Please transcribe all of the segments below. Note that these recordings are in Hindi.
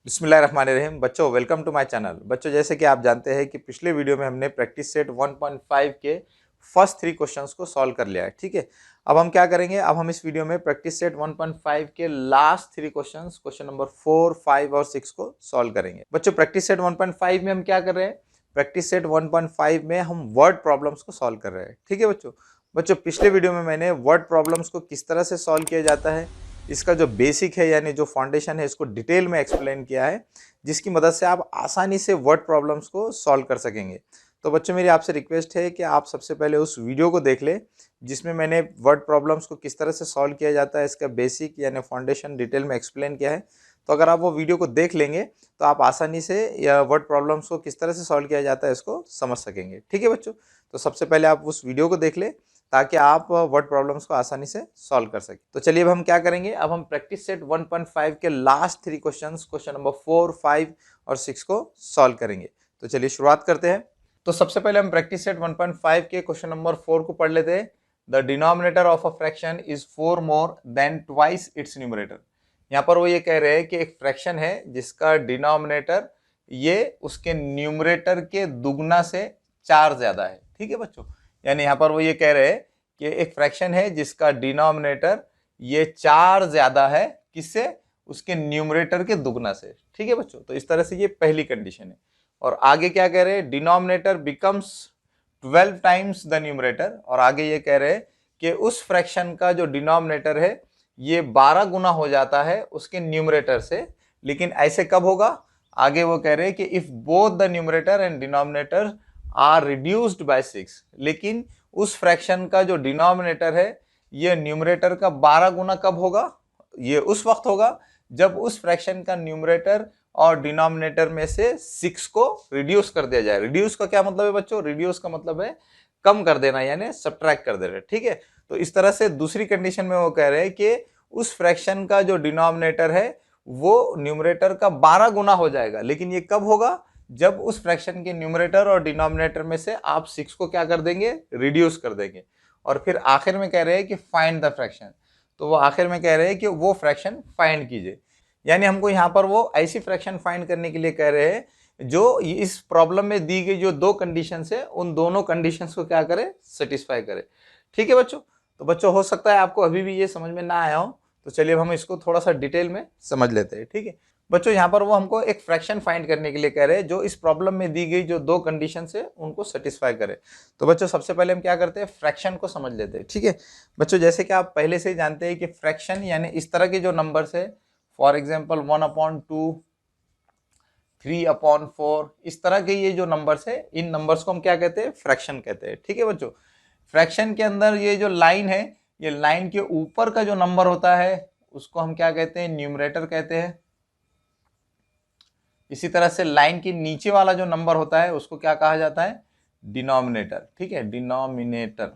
बिस्मिल्लाहिर्रहमानिर्रहीम। बच्चों वेलकम टू माय चैनल। बच्चों जैसे कि आप जानते हैं कि पिछले वीडियो में हमने प्रैक्टिस सेट 1.5 के फर्स्ट 3 क्वेश्चंस को सॉल्व कर लिया है। ठीक है, अब हम क्या करेंगे, अब हम इस वीडियो में प्रैक्टिस सेट 1.5 के लास्ट 3 क्वेश्चंस, क्वेश्चन नंबर 4, 5 और 6 को सॉल्व करेंगे। बच्चों प्रैक्टिस सेट 1.5 में हम क्या कर रहे हैं, प्रैक्टिस सेट 1.5 में हम वर्ड प्रॉब्लम्स को सॉल्व कर रहे हैं। ठीक है बच्चों, पिछले वीडियो में मैंने वर्ड प्रॉब्लम्स को किस तरह से सॉल्व किया जाता है, इसका जो बेसिक है यानी जो फाउंडेशन है, इसको डिटेल में एक्सप्लेन किया है, जिसकी मदद से आप आसानी से वर्ड प्रॉब्लम्स को सॉल्व कर सकेंगे। तो बच्चों मेरी आपसे रिक्वेस्ट है कि आप सबसे पहले उस वीडियो को देख लें जिसमें मैंने वर्ड प्रॉब्लम्स को किस तरह से सॉल्व किया जाता है, इसका बेसिक यानी फाउंडेशन डिटेल में एक्सप्लेन किया है। तो अगर आप वो वीडियो को देख लेंगे तो आप आसानी से या वर्ड प्रॉब्लम्स को किस तरह से सॉल्व किया जाता है इसको समझ सकेंगे। ठीक है बच्चों, तो सबसे पहले आप उस वीडियो को देख लें ताकि आप वर्ड प्रॉब्लम्स को आसानी से सॉल्व कर सकें। तो चलिए अब हम क्या करेंगे, अब हम प्रैक्टिस सेट 1.5 के लास्ट 3 क्वेश्चंस, क्वेश्चन नंबर 4, 5 और 6 को सॉल्व करेंगे। तो चलिए शुरुआत करते हैं। तो सबसे पहले हम प्रैक्टिस सेट 1.5 के क्वेश्चन नंबर 4 को पढ़ लेते हैं। The denominator of a fraction is 4 more than twice its numerator. यहाँ पर वो ये कह रहे हैं कि एक फ्रैक्शन है जिसका डिनोमिनेटर ये उसके न्यूमरेटर के दुगना से 4 ज्यादा है। ठीक है बच्चों, यानी यहाँ पर वो ये कह रहे हैं कि एक फ्रैक्शन है जिसका डिनोमिनेटर ये 4 ज्यादा है, किससे, उसके न्यूमरेटर के दुगना से। ठीक है बच्चों, तो इस तरह से ये पहली कंडीशन है। और आगे क्या कह रहे हैं, denominator becomes 12 times the numerator. और आगे ये कह रहे हैं कि उस फ्रैक्शन का जो डिनोमिनेटर है ये 12 गुना हो जाता है उसके न्यूमरेटर से। लेकिन ऐसे कब होगा, आगे वो कह रहे हैं कि if both the numerator and denominator are reduced by 6। लेकिन उस फ्रैक्शन का जो डिनोमिनेटर है ये न्यूमरेटर का 12 गुना कब होगा, ये उस वक्त होगा जब उस फ्रैक्शन का न्यूमरेटर और डिनोमिनेटर में से 6 को रिड्यूस कर दिया जाए। रिड्यूस का क्या मतलब है बच्चों, रिड्यूस का मतलब है कम कर देना यानी सब्ट्रैक्ट कर देना। ठीक है, तो इस तरह से दूसरी कंडीशन में वो कह रहे हैं कि उस फ्रैक्शन का जो डिनोमिनेटर है वो न्यूमरेटर का 12 गुना हो जाएगा। लेकिन ये कब होगा, जब उस फ्रैक्शन के न्यूमरेटर और डिनोमिनेटर में से आप 6 को क्या कर देंगे, रिड्यूस कर देंगे। और फिर आखिर में कह रहे हैं कि फाइंड द फ्रैक्शन। तो वो आखिर में कह रहे हैं कि वो फ्रैक्शन फाइंड कीजिए, यानी हमको यहाँ पर वो ऐसी फ्रैक्शन फाइंड करने के लिए कह रहे हैं जो इस प्रॉब्लम में दी गई जो दो कंडीशंस है उन दोनों कंडीशंस को क्या करे, सेटिस्फाई करे। ठीक है बच्चों, तो बच्चों हो सकता है आपको अभी भी ये समझ में ना आया हो, तो चलिए अब हम इसको थोड़ा सा डिटेल में समझ लेते हैं। ठीक है बच्चों, यहाँ पर वो हमको एक फ्रैक्शन फाइंड करने के लिए कह रहे हैं जो इस प्रॉब्लम में दी गई जो दो कंडीशन है उनको सेटिस्फाई करे। तो बच्चों सबसे पहले हम क्या करते हैं, फ्रैक्शन को समझ लेते हैं। ठीक है बच्चों, जैसे कि आप पहले से ही जानते हैं कि फ्रैक्शन यानी इस तरह के जो नंबर्स है, फॉर एग्जाम्पल 1/2, 3/4, इस तरह के ये जो नंबर्स है इन नंबर्स को हम क्या कहते हैं, फ्रैक्शन कहते हैं। ठीक है बच्चों, फ्रैक्शन के अंदर ये जो लाइन है, ये लाइन के ऊपर का जो नंबर होता है उसको हम क्या कहते हैं, न्यूमरेटर कहते हैं। इसी तरह से लाइन के नीचे वाला जो नंबर होता है उसको क्या कहा जाता है, डिनोमिनेटर। ठीक है, डिनोमिनेटर।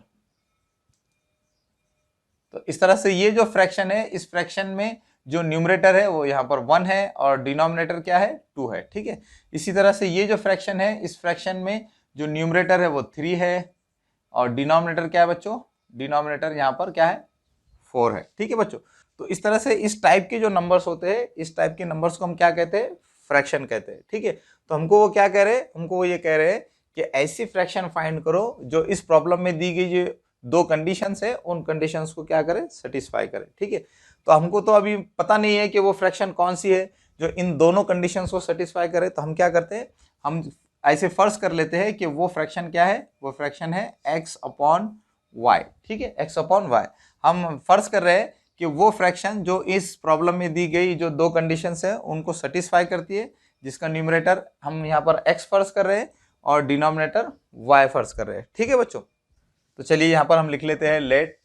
तो इस तरह से ये जो फ्रैक्शन है, इस फ्रैक्शन में जो न्यूमरेटर है वो यहाँ पर 1 है और डिनोमिनेटर क्या है, 2 है। ठीक है, इसी तरह से ये जो फ्रैक्शन है, इस फ्रैक्शन में जो न्यूमरेटर है वो 3 है और डिनोमिनेटर क्या है बच्चों, डिनोमिनेटर यहाँ पर क्या है, 4 है। ठीक है बच्चों, तो इस तरह से इस टाइप के जो नंबर्स होते हैं, इस टाइप के नंबर्स को हम क्या कहते हैं, फ्रैक्शन कहते हैं। ठीक है, तो हमको वो क्या कह रहे हैं, हमको वो ये कह रहे हैं कि ऐसी फ्रैक्शन फाइंड करो जो इस प्रॉब्लम में दी गई जो दो कंडीशंस है उन कंडीशंस को क्या करे, सेटिस्फाई करे। ठीक है, तो हमको तो अभी पता नहीं है कि वो फ्रैक्शन कौन सी है जो इन दोनों कंडीशंस को सेटिस्फाई करे। तो हम क्या करते हैं, हम ऐसे फर्ज कर लेते हैं कि वो फ्रैक्शन क्या है, वो फ्रैक्शन है x/y। ठीक है, x/y हम फर्ज कर रहे हैं कि वो फ्रैक्शन जो इस प्रॉब्लम में दी गई जो दो कंडीशंस है उनको सेटिस्फाई करती है, जिसका न्यूमरेटर हम यहाँ पर x फर्ज कर रहे हैं और डिनोमिनेटर y फर्ज कर रहे हैं। ठीक है बच्चों, तो चलिए यहाँ पर हम लिख लेते हैं let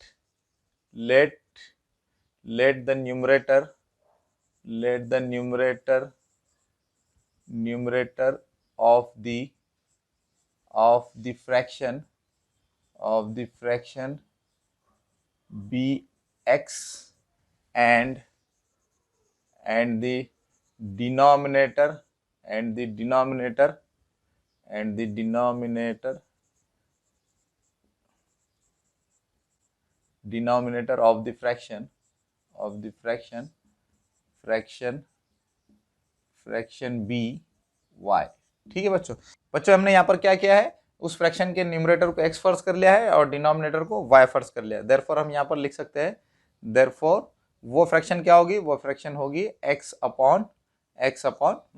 let the numerator numerator of the fraction be x and the denominator of the fraction fraction be y. ठीक है बच्चों, हमने यहाँ पर क्या किया है, उस फ्रैक्शन के न्यूमरेटर को x फर्स्ट कर लिया है और डिनोमिनेटर को y फर्स्ट कर लिया है। देयरफॉर हम यहाँ पर लिख सकते हैं, देयरफॉर वो फ्रैक्शन क्या होगी, वो फ्रैक्शन होगी x अपॉन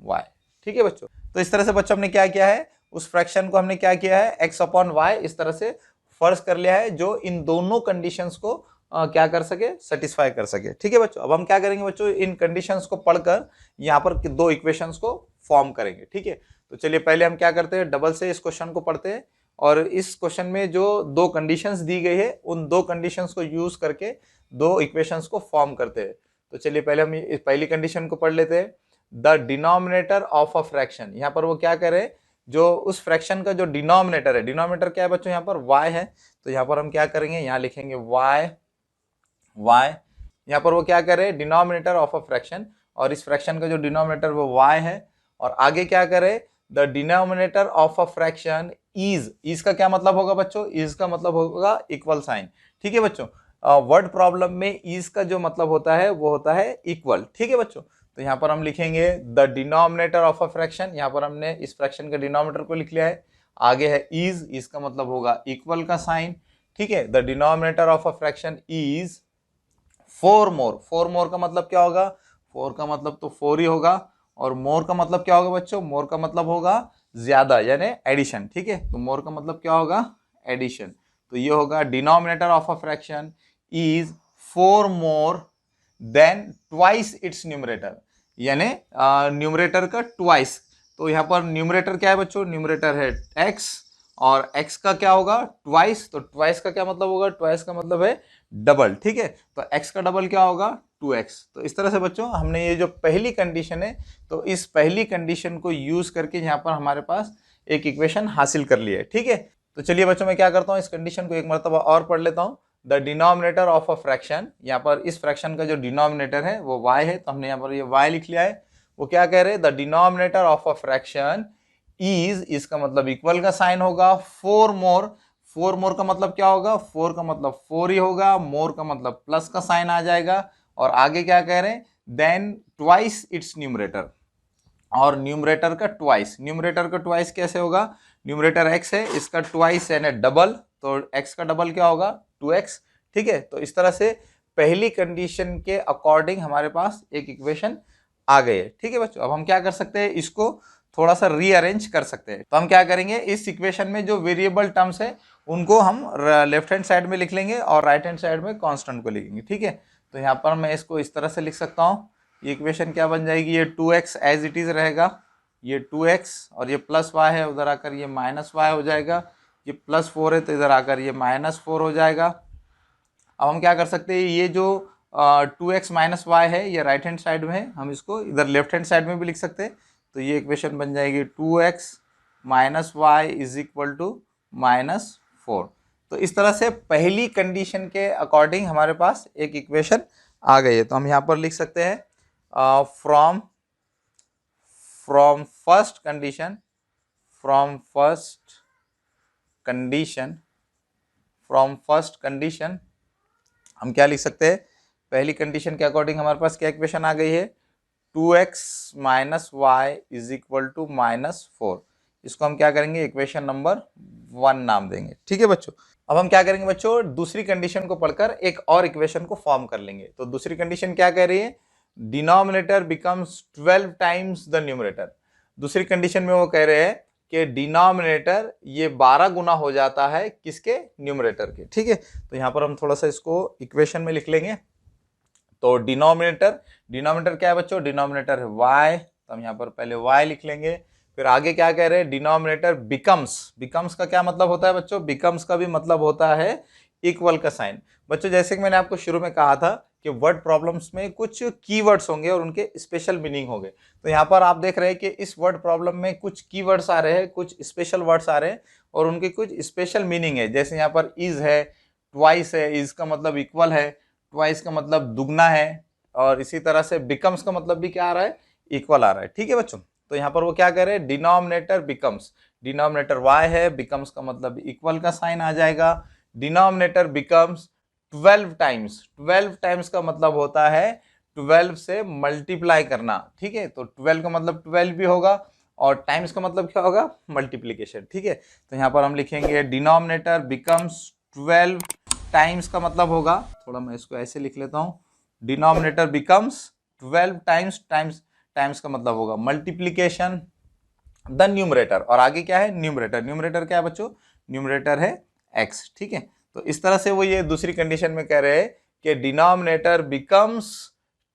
y। ठीक है बच्चों, तो इस तरह से बच्चों हमने क्या किया है, उस फ्रैक्शन को हमने क्या किया है, x अपॉन y इस तरह से फर्स्ट कर लिया है, जो इन दोनों कंडीशंस को क्या कर सके, सेटिस्फाई कर सके। ठीक है बच्चों, अब हम क्या करेंगे बच्चों, इन कंडीशंस को पढ़कर यहाँ पर दो इक्वेशंस को फॉर्म करेंगे। ठीक है, तो चलिए पहले हम क्या करते हैं, डबल से इस क्वेश्चन को पढ़ते हैं और इस क्वेश्चन में जो दो कंडीशंस दी गई है उन दो कंडीशंस को यूज करके दो इक्वेशंस को फॉर्म करते हैं। तो चलिए पहले हम इस पहली कंडीशन को पढ़ लेते हैं। The denominator of a fraction, यहाँ पर वो क्या करे, जो उस फ्रैक्शन का जो डिनोमिनेटर है, डिनोमिनेटर क्या है बच्चों, यहाँ पर y है, तो यहाँ पर हम क्या करेंगे, यहाँ लिखेंगे y। यहाँ पर वो क्या करे, डिनोमिनेटर ऑफ अ फ्रैक्शन, और इस फ्रैक्शन का जो डिनोमिनेटर वो y है, और आगे क्या करे, the denominator of a fraction is का क्या मतलब होगा बच्चों, इज का मतलब होगा इक्वल साइन। ठीक है बच्चों, वर्ड प्रॉब्लम में इज का जो मतलब होता है वो होता है इक्वल। ठीक है बच्चों, तो यहाँ पर हम लिखेंगे the denominator of a fraction, यहाँ पर हमने इस फ्रैक्शन के डिनोमिनेटर को लिख लिया है, आगे है इज का मतलब होगा इक्वल का साइन। ठीक है, the denominator of a fraction is 4 मोर का मतलब क्या होगा, 4 का मतलब तो 4 ही होगा, और मोर का मतलब क्या होगा बच्चों, मोर का मतलब होगा ज्यादा यानी एडिशन। ठीक है, तो मोर का मतलब क्या होगा, एडिशन। तो ये होगा denominator of a fraction is 4 more than twice its numerator, यानी न्यूमरेटर का ट्वाइस। तो यहाँ पर न्यूमरेटर क्या है बच्चों, न्यूमरेटर है x, और x का क्या होगा, ट्वाइस। तो ट्वाइस का क्या मतलब होगा, ट्वाइस का मतलब है डबल। ठीक है, तो x का डबल क्या होगा, 2x। तो इस तरह से बच्चों हमने ये जो पहली कंडीशन है, तो इस पहली कंडीशन को यूज करके यहाँ पर हमारे पास एक इक्वेशन हासिल कर ली है। ठीक है, तो चलिए बच्चों मैं क्या करता हूँ, इस कंडीशन को एक मरतबा और पढ़ लेता हूँ। The denominator of a fraction, यहाँ पर इस फ्रैक्शन का जो डिनोमिनेटर है वो y है, तो हमने यहाँ पर ये y लिख लिया है। वो क्या कह रहे हैं, the denominator of a fraction is, इसका मतलब इक्वल का साइन होगा, 4 मोर का मतलब क्या होगा, 4 का मतलब 4 ही होगा, मोर का मतलब प्लस का साइन आ जाएगा, और आगे क्या कह रहे हैं, देन ट्वाइस इट्स न्यूमरेटर, और न्यूमरेटर का ट्वाइस। न्यूमरेटर का ट्वाइस कैसे होगा, न्यूमरेटर x है, इसका ट्वाइस यानी डबल, तो x का डबल क्या होगा, 2x। ठीक है, तो इस तरह से पहली कंडीशन के अकॉर्डिंग हमारे पास एक इक्वेशन आ गई है। ठीक है बच्चों, अब हम क्या कर सकते हैं, इसको थोड़ा सा रीअरेंज कर सकते हैं। तो हम क्या करेंगे, इस इक्वेशन में जो वेरिएबल टर्म्स है उनको हम लेफ्ट हैंड साइड में लिख लेंगे और राइट हैंड साइड में कांस्टेंट को लिखेंगे। ठीक है, तो यहाँ पर मैं इसको इस तरह से लिख सकता हूँ, ये इक्वेशन क्या बन जाएगी, ये 2x एज इट इज रहेगा, ये 2x, और ये प्लस y है, उधर आकर ये माइनस y हो जाएगा, ये प्लस 4 है तो इधर आकर ये माइनस 4 हो जाएगा। अब हम क्या कर सकते हैं, ये जो 2x माइनस वाई है ये राइट हैंड साइड में है, हम इसको इधर लेफ्ट हैंड साइड में भी लिख सकते हैं। तो ये इक्वेशन बन जाएगी 2x minus y is equal to -4। तो इस तरह से पहली कंडीशन के अकॉर्डिंग हमारे पास एक इक्वेशन आ गई है। तो हम यहाँ पर लिख सकते हैं फ्रॉम फर्स्ट कंडीशन हम क्या लिख सकते हैं, पहली कंडीशन के अकॉर्डिंग हमारे पास क्या इक्वेशन आ गई है, 2x minus y is equal to -4। इसको हम क्या करेंगे, इक्वेशन नंबर 1 नाम देंगे। ठीक है बच्चों, अब हम क्या करेंगे बच्चों, दूसरी कंडीशन को पढ़कर एक और इक्वेशन को फॉर्म कर लेंगे। तो दूसरी कंडीशन क्या कह रही है, denominator becomes 12 times the numerator. दूसरी कंडीशन में वो कह रहे हैं कि डिनोमिनेटर ये 12 गुना हो जाता है किसके, न्यूमरेटर के। ठीक है, तो यहाँ पर हम थोड़ा सा इसको इक्वेशन में लिख लेंगे। तो डिनोमिनेटर क्या है बच्चों, डिनोमिनेटर है y, तो हम यहाँ पर पहले y लिख लेंगे। फिर आगे क्या कह रहे हैं, डिनोमिनेटर बिकम्स का क्या मतलब होता है बच्चों, बिकम्स का भी मतलब होता है इक्वल का साइन। बच्चों जैसे कि मैंने आपको शुरू में कहा था कि वर्ड प्रॉब्लम्स में कुछ कीवर्ड्स होंगे और उनके स्पेशल मीनिंग होंगे। तो यहाँ पर आप देख रहे हैं कि इस वर्ड प्रॉब्लम में कुछ कीवर्ड्स आ रहे हैं, कुछ स्पेशल वर्ड्स आ रहे हैं और उनके कुछ स्पेशल मीनिंग है। जैसे यहाँ पर इज है, ट्वाइस है, इज का मतलब इक्वल है, ट्वाइस का मतलब दुगना है, और इसी तरह से बिकम्स का मतलब भी क्या आ रहा है, इक्वल आ रहा है। ठीक है बच्चों, तो यहाँ पर वो क्या कह रहे हैं, डिनोमिनेटर बिकम्स, डिनोमिनेटर y है, बिकम्स का मतलब इक्वल का साइन आ जाएगा, डिनोमिनेटर बिकम्स 12 टाइम्स। 12 टाइम्स का मतलब होता है 12 से मल्टीप्लाई करना, ठीक है। तो 12 का मतलब 12 भी होगा और टाइम्स का मतलब क्या होगा, मल्टीप्लीकेशन, ठीक है। तो यहाँ पर हम लिखेंगे डिनोमिनेटर बिकम्स 12 टाइम्स का मतलब होगा, थोड़ा मैं इसको ऐसे लिख लेता हूँ, डिनोमिनेटर बिकम्स 12 टाइम्स, टाइम्स का मतलब होगा मल्टीप्लीकेशन द न्यूमरेटर, और आगे क्या है, न्यूमरेटर। न्यूमरेटर क्या है बच्चों, न्यूमरेटर है x, ठीक है। तो इस तरह से वो ये दूसरी कंडीशन में कह रहे हैं कि डिनोमिनेटर बिकम्स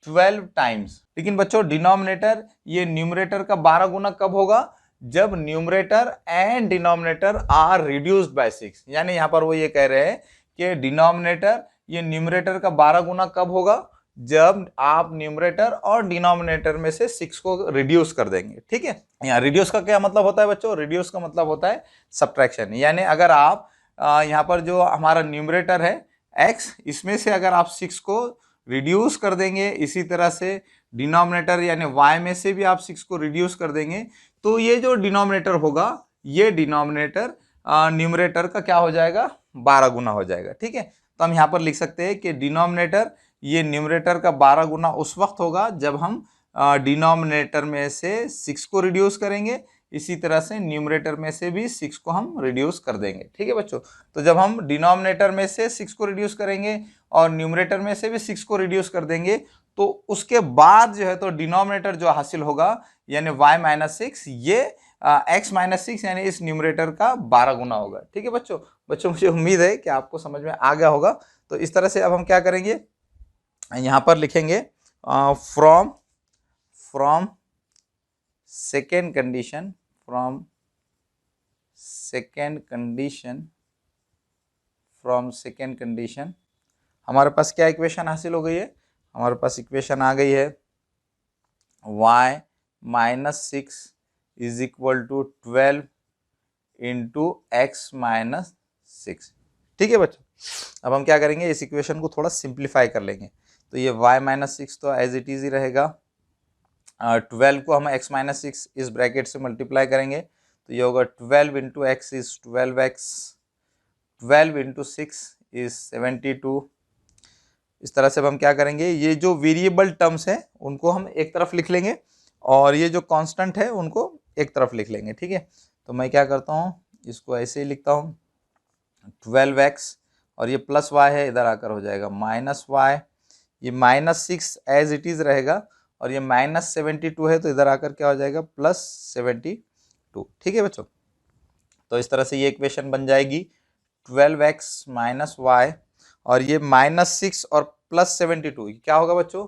12 टाइम्स। लेकिन बच्चों डिनोमिनेटर ये न्यूमरेटर का 12 गुना कब होगा, जब numerator and denominator are reduced by 6। यानी यहां पर वो ये कह रहे हैं कि डिनोमिनेटर ये न्यूमरेटर का 12 गुना कब होगा, जब आप न्यूमरेटर और डिनोमिनेटर में से 6 को रिड्यूस कर देंगे, ठीक है। यहाँ रिड्यूस का क्या मतलब होता है बच्चों, रिड्यूस का मतलब होता है सब्ट्रैक्शन। यानी अगर आप यहाँ पर जो हमारा न्यूमरेटर है x, इसमें से अगर आप 6 को रिड्यूस कर देंगे, इसी तरह से डिनोमिनेटर यानी y में से भी आप 6 को रिड्यूस कर देंगे, तो ये जो डिनोमिनेटर होगा, ये डिनोमिनेटर न्यूमरेटर का क्या हो जाएगा, 12 गुना हो जाएगा, ठीक है। तो हम यहाँ पर लिख सकते हैं कि डिनोमिनेटर ये न्यूमरेटर का 12 गुना उस वक्त होगा जब हम डिनोमिनेटर में से 6 को रिड्यूस करेंगे, इसी तरह से न्यूमरेटर में से भी 6 को हम रिड्यूस कर देंगे, ठीक है बच्चों। तो जब हम डिनोमिनेटर में से 6 को रिड्यूस करेंगे और न्यूमरेटर में से भी 6 को रिड्यूस कर देंगे, तो उसके बाद जो है तो डिनोमिनेटर जो हासिल होगा यानी y माइनस 6, ये x माइनस 6 यानी इस न्यूमरेटर का 12 गुना होगा, ठीक है बच्चों। मुझे उम्मीद है कि आपको समझ में आ गया होगा। तो इस तरह से अब हम क्या करेंगे, यहाँ पर लिखेंगे from second condition, from second condition हमारे पास क्या इक्वेशन हासिल हो गई है, हमारे पास इक्वेशन आ गई है y minus 6 is equal to 12 into x minus 6, ठीक है बच्चों। अब हम क्या करेंगे, इस इक्वेशन को थोड़ा सिंप्लीफाई कर लेंगे। तो ये y माइनस 6 तो एज इट इज ही रहेगा, 12 को हम x माइनस 6 इस ब्रैकेट से मल्टीप्लाई करेंगे, तो ये होगा 12 into x is 12x, 12 into 6 is 72। इस तरह से अब हम क्या करेंगे, ये जो वेरिएबल टर्म्स हैं उनको हम एक तरफ लिख लेंगे और ये जो कांस्टेंट है उनको एक तरफ लिख लेंगे, ठीक है। तो मैं क्या करता हूँ, इसको ऐसे ही लिखता हूँ 12x और ये प्लस y है, इधर आकर हो जाएगा माइनस y, ये माइनस 6 एज इट इज रहेगा और ये माइनस 72 है, तो इधर आकर क्या हो जाएगा प्लस 72, ठीक है बच्चों। तो इस तरह से ये इक्वेशन बन जाएगी 12x माइनस y और ये माइनस 6 और प्लस 72, क्या होगा बच्चों,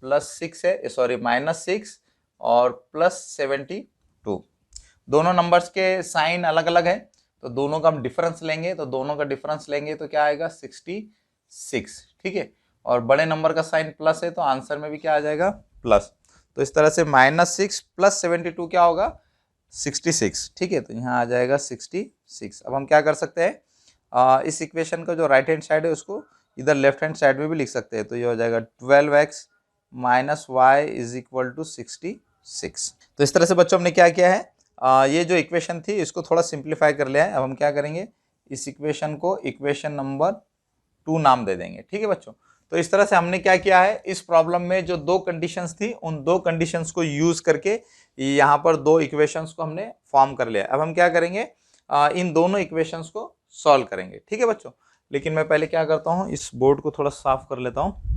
प्लस 6 है, सॉरी माइनस 6 और प्लस 72। दोनों नंबर्स के साइन अलग अलग है, तो दोनों का हम डिफरेंस लेंगे, तो दोनों का डिफरेंस लेंगे तो क्या आएगा 66, ठीक है। और बड़े नंबर का साइन प्लस है तो आंसर में भी क्या आ जाएगा प्लस। तो इस तरह से माइनस 6 प्लस 72 क्या होगा 66, ठीक है। तो यहाँ आ जाएगा 66। अब हम क्या कर सकते हैं, इस इक्वेशन का जो राइट हैंड साइड है उसको इधर लेफ्ट हैंड साइड में भी लिख सकते हैं, तो ये हो जाएगा 12x minus y is equal to 66। तो इस तरह से बच्चों हमने क्या किया है, ये जो इक्वेशन थी इसको थोड़ा सिंप्लीफाई कर लिया है। अब हम क्या करेंगे, इस इक्वेशन को इक्वेशन नंबर 2 नाम दे देंगे, ठीक है बच्चों। तो इस तरह से हमने क्या किया है, इस प्रॉब्लम में जो 2 कंडीशंस थी उन 2 कंडीशंस को यूज करके यहाँ पर 2 इक्वेशंस को हमने फॉर्म कर लिया। अब हम क्या करेंगे, इन दोनों इक्वेशंस को सॉल्व करेंगे, ठीक है बच्चों। लेकिन मैं पहले क्या करता हूँ, इस बोर्ड को थोड़ा साफ कर लेता हूँ।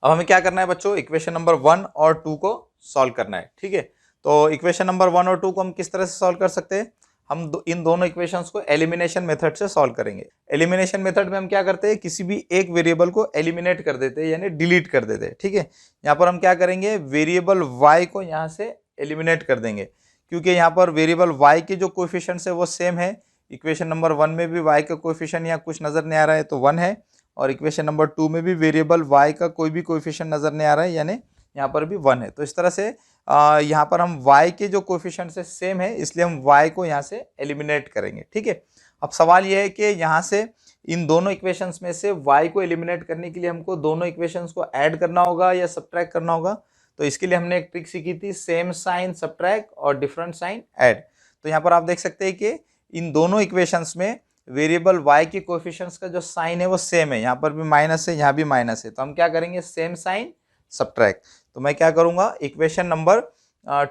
अब हमें क्या करना है बच्चों, इक्वेशन नंबर 1 और 2 को सॉल्व करना है, ठीक है। तो इक्वेशन नंबर 1 और 2 को हम किस तरह से सॉल्व कर सकते हैं, हम इन दोनों इक्वेशंस को एलिमिनेशन मेथड से सॉल्व करेंगे। एलिमिनेशन मेथड में हम क्या करते हैं, किसी भी एक वेरिएबल को एलिमिनेट कर देते हैं यानी डिलीट कर देते हैं, ठीक है। यहाँ पर हम क्या करेंगे, वेरिएबल y को यहाँ से एलिमिनेट कर देंगे, क्योंकि यहाँ पर वेरिएबल y के जो कोएफिशिएंट्स है वो सेम है। इक्वेशन नंबर 1 में भी y का कोएफिशिएंट यहाँ कुछ नजर नहीं आ रहा है तो 1 है, और इक्वेशन नंबर 2 में भी वेरिएबल y का कोई भी कोएफिशिएंट नजर नहीं आ रहा है यानी यहाँ पर भी 1 है। तो इस तरह से यहाँ पर हम y के जो कोएफिशिएंट से सेम है इसलिए हम y को यहाँ से एलिमिनेट करेंगे, ठीक है। अब सवाल यह है कि यहाँ से इन दोनों इक्वेशंस में से y को एलिमिनेट करने के लिए हमको दोनों इक्वेशंस को ऐड करना होगा या सब्ट्रैक्ट करना होगा। तो इसके लिए हमने एक ट्रिक सीखी थी, सेम साइन सब्ट्रैक्ट और डिफरेंट साइन ऐड। तो यहाँ पर आप देख सकते हैं कि इन दोनों इक्वेशंस में वेरिएबल y के कोएफिशिएंट्स का जो साइन है वो सेम है, यहाँ पर भी माइनस है, यहाँ भी माइनस है। तो हम क्या करेंगे, सेम साइन सब्ट्रैक्ट। तो मैं क्या करूंगा, इक्वेशन नंबर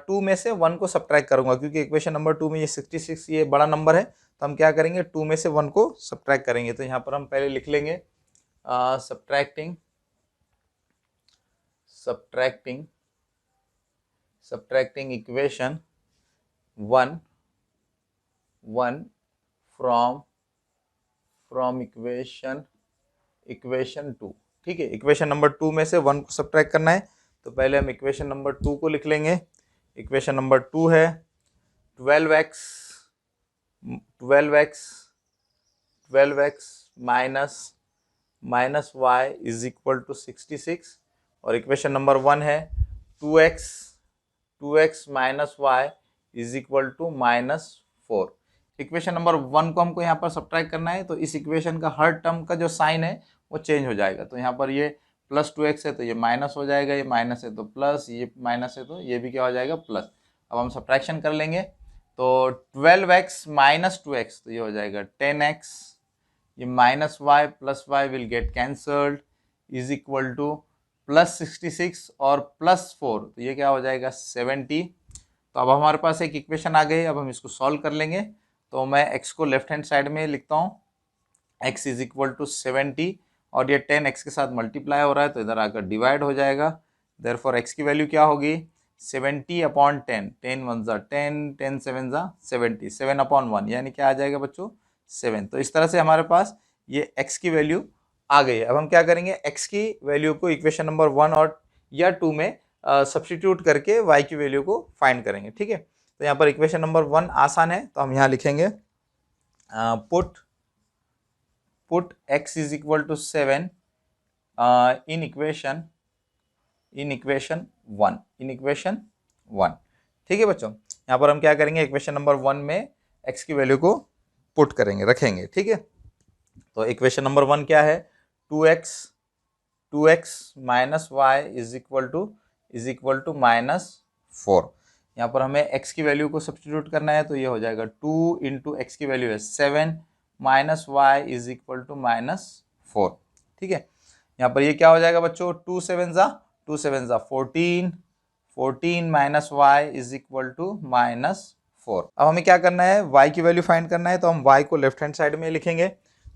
2 में से 1 को सब्ट्रैक्ट करूंगा, क्योंकि इक्वेशन नंबर 2 में ये 66 ये बड़ा नंबर है, तो हम क्या करेंगे 2 में से 1 को सब्ट्रैक्ट करेंगे। तो यहाँ पर हम पहले लिख लेंगे सब्ट्रैक्टिंग इक्वेशन 1 फ्रॉम इक्वेशन 2। ठीक है, इक्वेशन नंबर 2 में से 1 को सब्ट्रैक्ट करना है। तो पहले हम इक्वेशन नंबर 2 को लिख लेंगे। इक्वेशन नंबर 2 है 12x minus y is equal to 66, और इक्वेशन नंबर 1 है 2x minus y is equal to -4। Equation number 1 को हमको यहाँ पर सब्ट्रैक्ट करना है, तो इस इक्वेशन का हर टर्म का जो साइन है वो चेंज हो जाएगा। तो यहाँ पर ये प्लस 2x है तो ये माइनस हो जाएगा, ये माइनस है तो प्लस, ये माइनस है तो ये भी क्या हो जाएगा, प्लस। अब हम सब्ट्रैक्शन कर लेंगे, तो 12x माइनस 2x, तो ये हो जाएगा 10x, ये minus y plus y will get cancelled, is equal two plus 66 और प्लस 4, तो ये क्या हो जाएगा 70। तो अब हमारे पास एक इक्वेशन आ गई, अब हम इसको सॉल्व कर लेंगे। तो मैं x को लेफ्ट हैंड साइड में लिखता हूँ, x इज इक्वल टू 70, और ये 10x के साथ मल्टीप्लाई हो रहा है तो इधर आकर डिवाइड हो जाएगा। देयरफॉर x की वैल्यू क्या होगी, 70/10, 10 1 ज़ा 10, 10 7 ज़ा 70, 7/1 यानी क्या आ जाएगा बच्चों, 7। तो इस तरह से हमारे पास ये x की वैल्यू आ गई है। अब हम क्या करेंगे, x की वैल्यू को इक्वेशन नंबर 1 और या 2 में सब्स्टिट्यूट करके y की वैल्यू को फाइंड करेंगे। ठीक है, तो यहाँ पर इक्वेशन नंबर 1 आसान है, तो हम यहाँ लिखेंगे put x is equal to 7 in equation 1। ठीक है बच्चों, यहाँ पर हम क्या करेंगे, इक्वेशन नंबर 1 में x की वैल्यू को पुट करेंगे, रखेंगे। ठीक है, तो इक्वेशन नंबर 1 क्या है, 2x minus y is equal to -4। यहाँ पर हमें x की वैल्यू को सब्स्टिट्यूट करना है, तो ये हो जाएगा 2 इंटू एक्स की वैल्यू है 7 minus y is equal to -4। ठीक है, यहाँ पर ये क्या हो जाएगा बच्चों, 2 7 ज़ा 14 minus y is equal to -4। अब हमें क्या करना है, y की वैल्यू फाइंड करना है, तो हम y को लेफ्ट हैंड साइड में लिखेंगे।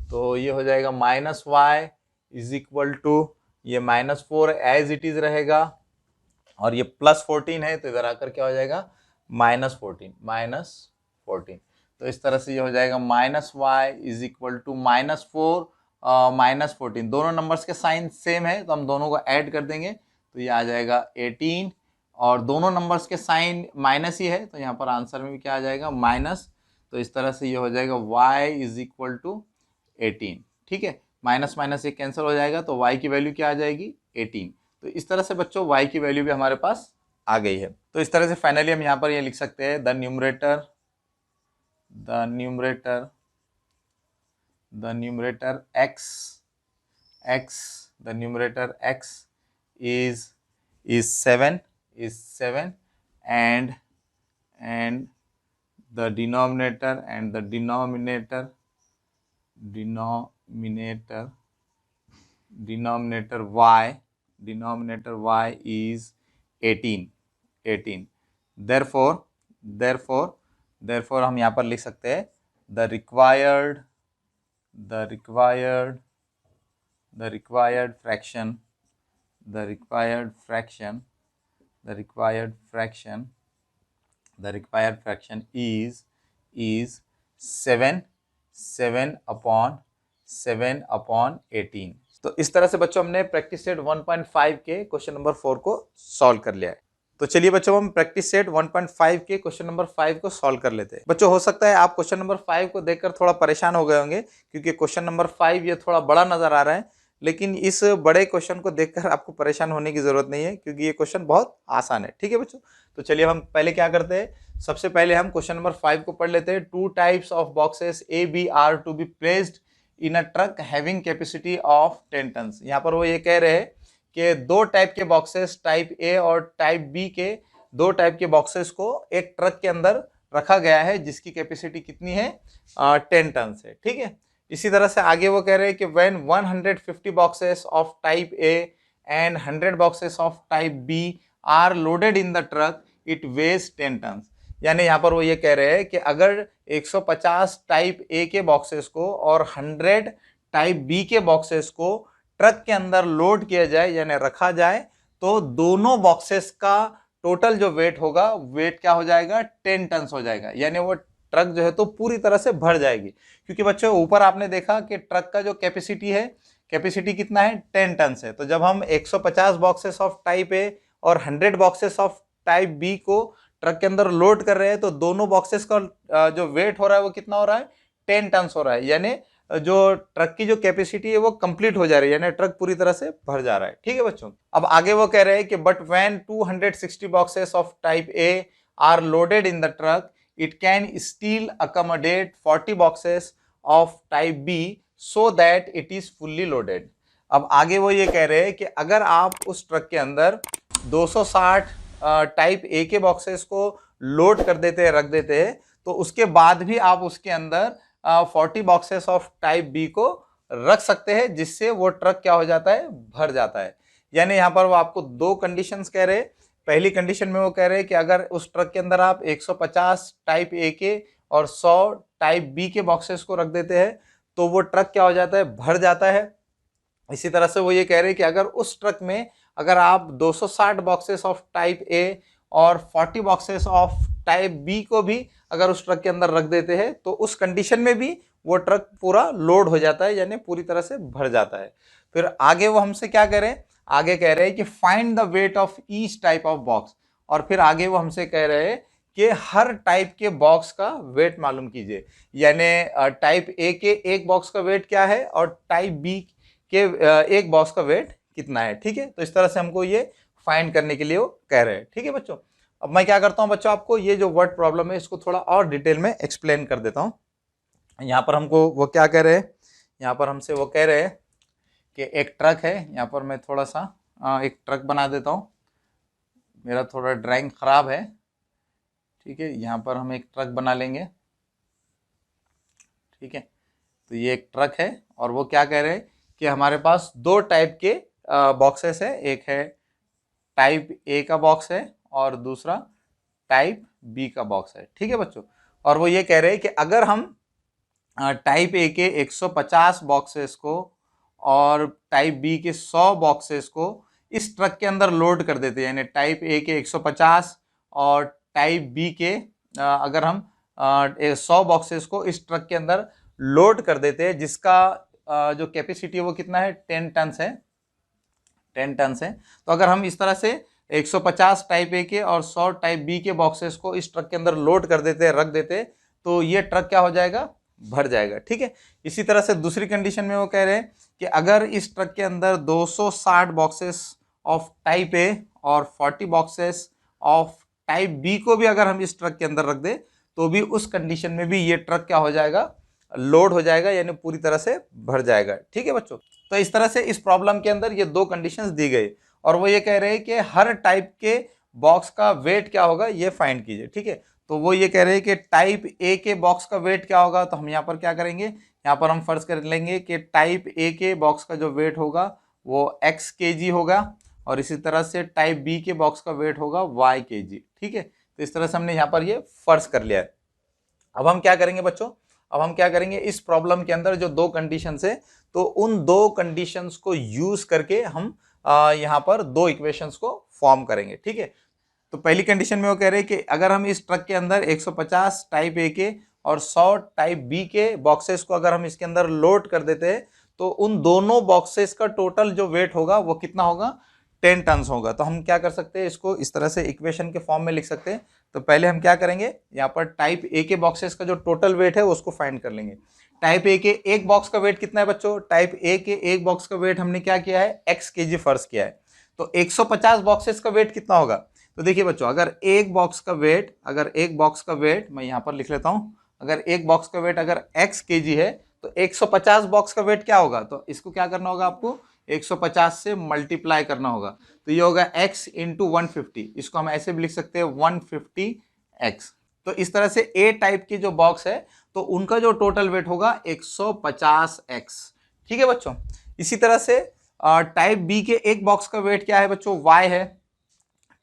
तो ये हो जाएगा minus y is equal to ये -4 एज इट इज रहेगा, और ये प्लस 14 है तो इधर आकर क्या हो जाएगा, -14। तो इस तरह से ये हो जाएगा -y इज इक्वल टू -4 -14। दोनों नंबर्स के साइन सेम है तो हम दोनों को ऐड कर देंगे, तो ये आ जाएगा 18, और दोनों नंबर्स के साइन माइनस ही है तो यहाँ पर आंसर में भी क्या आ जाएगा, माइनस। तो इस तरह से ये हो जाएगा y इज इक्वल टू 18। ठीक है, माइनस माइनस ये कैंसिल हो जाएगा, तो y की वैल्यू क्या आ जाएगी, 18। तो इस तरह से बच्चों y की वैल्यू भी हमारे पास आ गई है। तो इस तरह से फाइनली हम यहाँ पर ये लिख सकते हैं, the numerator x is 7 and the denominator y is 18। therefore हम यहाँ पर लिख सकते हैं the required fraction is 7/18। तो इस तरह से बच्चों हमने प्रैक्टिस सेट 1.5 के क्वेश्चन नंबर 4 को सॉल्व कर लिया है। तो चलिए बच्चों हम प्रैक्टिस सेट 1.5 के क्वेश्चन नंबर 5 को सॉल्व कर लेते हैं। बच्चों हो सकता है आप क्वेश्चन नंबर 5 को देखकर थोड़ा परेशान हो गए होंगे, क्योंकि क्वेश्चन नंबर 5 ये थोड़ा बड़ा नजर आ रहा है, लेकिन इस बड़े क्वेश्चन को देखकर आपको परेशान होने की जरूरत नहीं है, क्योंकि ये क्वेश्चन बहुत आसान है। ठीक है बच्चों, तो चलिए हम पहले क्या करते हैं, सबसे पहले हम क्वेश्चन नंबर 5 को पढ़ लेते हैं। 2 types of boxes A, B are to be placed in a truck having capacity of 10 tons. यहाँ पर वो ये कह रहे हैं कि दो टाइप के बॉक्सेस, टाइप ए और टाइप बी के दो टाइप के बॉक्सेस को एक ट्रक के अंदर रखा गया है जिसकी कैपेसिटी कितनी है 10 टन है। ठीक है, इसी तरह से आगे वो कह रहे हैं कि when 150 boxes of type A and 100 boxes of type B are loaded in the truck it weighs 10 ton. यानी यहाँ पर वो ये कह रहे हैं कि अगर 150 टाइप ए के बॉक्सेस को और 100 टाइप बी के बॉक्सेस को ट्रक के अंदर लोड किया जाए यानी रखा जाए तो दोनों बॉक्सेस का टोटल जो वेट होगा, वेट क्या हो जाएगा 10 टन हो जाएगा। यानी वो ट्रक जो है तो पूरी तरह से भर जाएगी, क्योंकि बच्चों ऊपर आपने देखा कि ट्रक का जो कैपेसिटी है, कैपेसिटी कितना है 10 टन है। तो जब हम 150 बॉक्सेस ऑफ टाइप ए और 100 बॉक्सेस ऑफ टाइप बी को ट्रक के अंदर लोड कर रहे हैं तो दोनों बॉक्सेस का जो वेट हो रहा है वो कितना हो रहा है 10 टन हो रहा है। यानी जो ट्रक की जो कैपेसिटी है वो कंप्लीट हो जा रही है, यानी ट्रक पूरी तरह से भर जा रहा है। ठीक है बच्चों, अब आगे वो कह रहे हैं कि but when 260 boxes of type A are loaded in the truck it can still accommodate 40 boxes of type B so that it is fully loaded. अब आगे वो ये कह रहे हैं कि अगर आप उस ट्रक के अंदर 260 टाइप ए के बॉक्सेस को लोड कर देते हैं, रख देते हैं, तो उसके बाद भी आप उसके अंदर 40 बॉक्सेस ऑफ टाइप बी को रख सकते हैं, जिससे वो ट्रक क्या हो जाता है, भर जाता है। यानी यहाँ पर वो आपको दो कंडीशंस कह रहे हैं। पहली कंडीशन में वो कह रहे हैं कि अगर उस ट्रक के अंदर आप 150 टाइप ए के और 100 टाइप बी के बॉक्सेस को रख देते हैं तो वो ट्रक क्या हो जाता है, भर जाता है। इसी तरह से वो ये कह रहे हैं कि अगर उस ट्रक में अगर आप 260 बॉक्सेस ऑफ टाइप ए और 40 बॉक्सेस ऑफ टाइप बी को भी अगर उस ट्रक के अंदर रख देते हैं तो उस कंडीशन में भी वो ट्रक पूरा लोड हो जाता है, यानी पूरी तरह से भर जाता है। फिर आगे वो हमसे क्या कह रहे हैं, आगे कह रहे हैं कि find the weight of each type of box. और फिर आगे वो हमसे कह रहे हैं कि हर टाइप के बॉक्स का वेट मालूम कीजिए। यानी टाइप ए के एक बॉक्स का वेट क्या है और टाइप बी के एक बॉक्स का वेट कितना है। ठीक है, तो इस तरह से हमको ये फाइंड करने के लिए वो कह रहे हैं। ठीक है बच्चों, अब मैं क्या करता हूं बच्चों, आपको ये जो वर्ड प्रॉब्लम है इसको थोड़ा और डिटेल में एक्सप्लेन कर देता हूं। यहाँ पर हमको वो क्या कह रहे हैं, यहाँ पर हमसे वो कह रहे हैं कि एक ट्रक है। यहाँ पर मैं थोड़ा सा एक ट्रक बना देता हूँ, मेरा थोड़ा ड्राइंग खराब है। ठीक है, यहाँ पर हम एक ट्रक बना लेंगे। ठीक है, तो ये एक ट्रक है और वो क्या कह रहे हैं कि हमारे पास दो टाइप के बॉक्सेस है, एक है टाइप ए का बॉक्स है और दूसरा टाइप बी का बॉक्स है। ठीक है बच्चों, और वो ये कह रहे हैं कि अगर हम टाइप ए के 150 बॉक्सेस को और टाइप बी के 100 बॉक्सेस को इस ट्रक के अंदर लोड कर देते हैं, यानी टाइप ए के 150 और टाइप बी के अगर हम 100 बॉक्सेस को इस ट्रक के अंदर लोड कर देते हैं, जिसका जो कैपेसिटी है वो कितना है 10 टन है, 10 टन है। तो अगर हम इस तरह से 150 टाइप ए के और 100 टाइप बी के बॉक्सेस को इस ट्रक के अंदर लोड कर देते हैं, रख देते हैं, तो ये ट्रक क्या हो जाएगा, भर जाएगा। ठीक है, इसी तरह से दूसरी कंडीशन में वो कह रहे हैं कि अगर इस ट्रक के अंदर 260 बॉक्सेस ऑफ टाइप ए और 40 बॉक्सेस ऑफ टाइप बी को भी अगर हम इस ट्रक के अंदर रख दें तो भी उस कंडीशन में भी ये ट्रक क्या हो जाएगा, लोड हो जाएगा, यानी पूरी तरह से भर जाएगा। ठीक है बच्चों, तो इस तरह से इस प्रॉब्लम के अंदर ये दो कंडीशंस दी गई और वो ये कह रहे हैं कि हर टाइप के बॉक्स का वेट क्या होगा ये फाइंड कीजिए। ठीक है, तो वो ये कह रहे हैं कि टाइप ए के बॉक्स का वेट क्या होगा, तो हम यहाँ पर क्या करेंगे, यहाँ पर हम फर्ज कर लेंगे कि टाइप ए के बॉक्स का जो वेट होगा वो x kg होगा और इसी तरह से टाइप बी के बॉक्स का वेट होगा y kg। ठीक है, तो इस तरह से हमने यहाँ पर ये फर्ज कर लिया है। अब हम क्या करेंगे बच्चों, अब हम क्या करेंगे, इस प्रॉब्लम के अंदर जो दो कंडीशंस है तो उन दो कंडीशंस को यूज करके हम यहाँ पर दो इक्वेशंस को फॉर्म करेंगे। ठीक है, तो पहली कंडीशन में वो कह रहे हैं कि अगर हम इस ट्रक के अंदर 150 टाइप ए के और 100 टाइप बी के बॉक्सेस को अगर हम इसके अंदर लोड कर देते हैं तो उन दोनों बॉक्सेस का टोटल जो वेट होगा वो कितना होगा, 10 टन होगा। तो हम क्या कर सकते हैं, इसको इस तरह से इक्वेशन के फॉर्म में लिख सकते हैं। तो पहले हम क्या करेंगे, यहाँ पर टाइप ए के बॉक्सेस का जो टोटल वेट है उसको फाइंड कर लेंगे। टाइप ए के एक बॉक्स का वेट कितना है बच्चों, टाइप ए के एक बॉक्स का वेट हमने क्या किया है, x kg फर्ज किया है। तो 150 बॉक्सेस का वेट कितना होगा, तो देखिए बच्चों, अगर एक बॉक्स का वेट मैं यहाँ पर लिख लेता हूँ, अगर एक बॉक्स का वेट अगर x kg है तो 150 बॉक्स का वेट क्या होगा, तो इसको क्या करना होगा आपको, 150 से मल्टीप्लाई करना होगा, तो ये होगा x इंटू 150। इसको हम ऐसे भी लिख सकते हैं 150x। तो इस तरह से ए टाइप की जो बॉक्स है तो उनका जो टोटल वेट होगा 150x। ठीक है बच्चों। इसी तरह से टाइप बी के एक बॉक्स का वेट क्या है बच्चों, y है।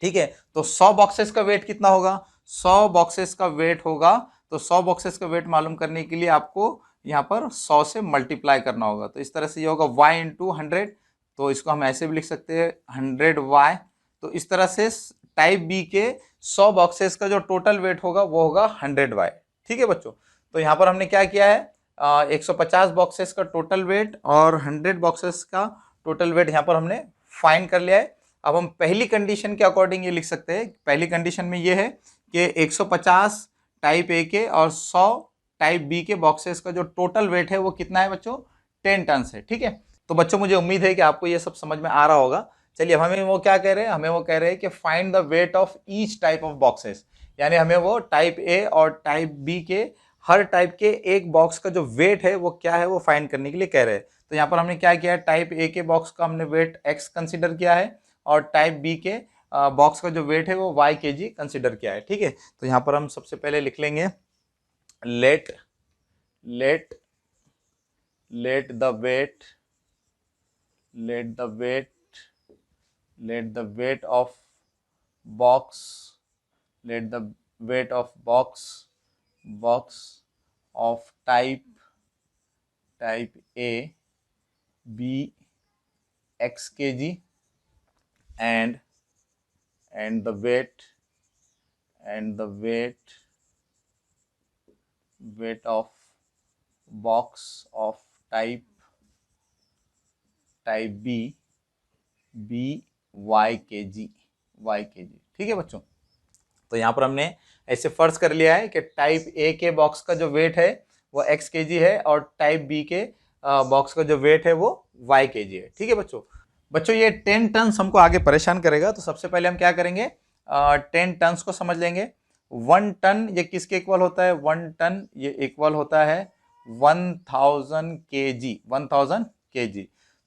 ठीक है, तो 100 बॉक्सेस का वेट कितना होगा, 100 बॉक्सेस का वेट होगा। तो 100 बॉक्सेस का वेट मालूम करने के लिए आपको यहाँ पर 100 से मल्टीप्लाई करना होगा। तो इस तरह से ये होगा y इंटू 100। तो इसको हम ऐसे भी लिख सकते हैं 100y। तो इस तरह से टाइप बी के 100 बॉक्सेस का जो टोटल वेट होगा वो होगा 100y। ठीक है बच्चों। तो यहाँ पर हमने क्या किया है, 150 बॉक्सेस का टोटल वेट और 100 बॉक्सेस का टोटल वेट यहाँ पर हमने फाइंड कर लिया है। अब हम पहली कंडीशन के अकॉर्डिंग ये लिख सकते हैं। पहली कंडीशन में ये है कि 150 टाइप ए के और 100 टाइप बी के बॉक्सेस का जो टोटल वेट है वो कितना है बच्चों, 10 टन है। ठीक है, तो बच्चों मुझे उम्मीद है कि आपको ये सब समझ में आ रहा होगा। चलिए, हमें वो क्या कह रहे हैं, हमें वो कह रहे हैं कि find the weight of each type of boxes, यानी हमें वो टाइप ए और टाइप बी के हर टाइप के एक बॉक्स का जो वेट है वो क्या है वो फाइंड करने के लिए कह रहे हैं। तो यहाँ पर हमने क्या किया है, टाइप ए के बॉक्स का हमने वेट x कंसीडर किया है और टाइप बी के बॉक्स का जो वेट है वो y kg कंसीडर किया है। ठीक है, तो यहाँ पर हम सबसे पहले लिख लेंगे let the weight of box of type A be x kg and the weight of box of type B y kg। ठीक है बच्चों। तो यहाँ पर हमने ऐसे फर्ज कर लिया है कि टाइप ए के बॉक्स का जो वेट है वो x kg है और टाइप बी के बॉक्स का जो वेट है वो y kg है। ठीक है बच्चों ये 10 टन हमको आगे परेशान करेगा। तो सबसे पहले हम क्या करेंगे, 10 टन को समझ लेंगे। 1 टन ये किसके इक्वल होता है, 1 टन ये इक्वल होता है 1000 kg।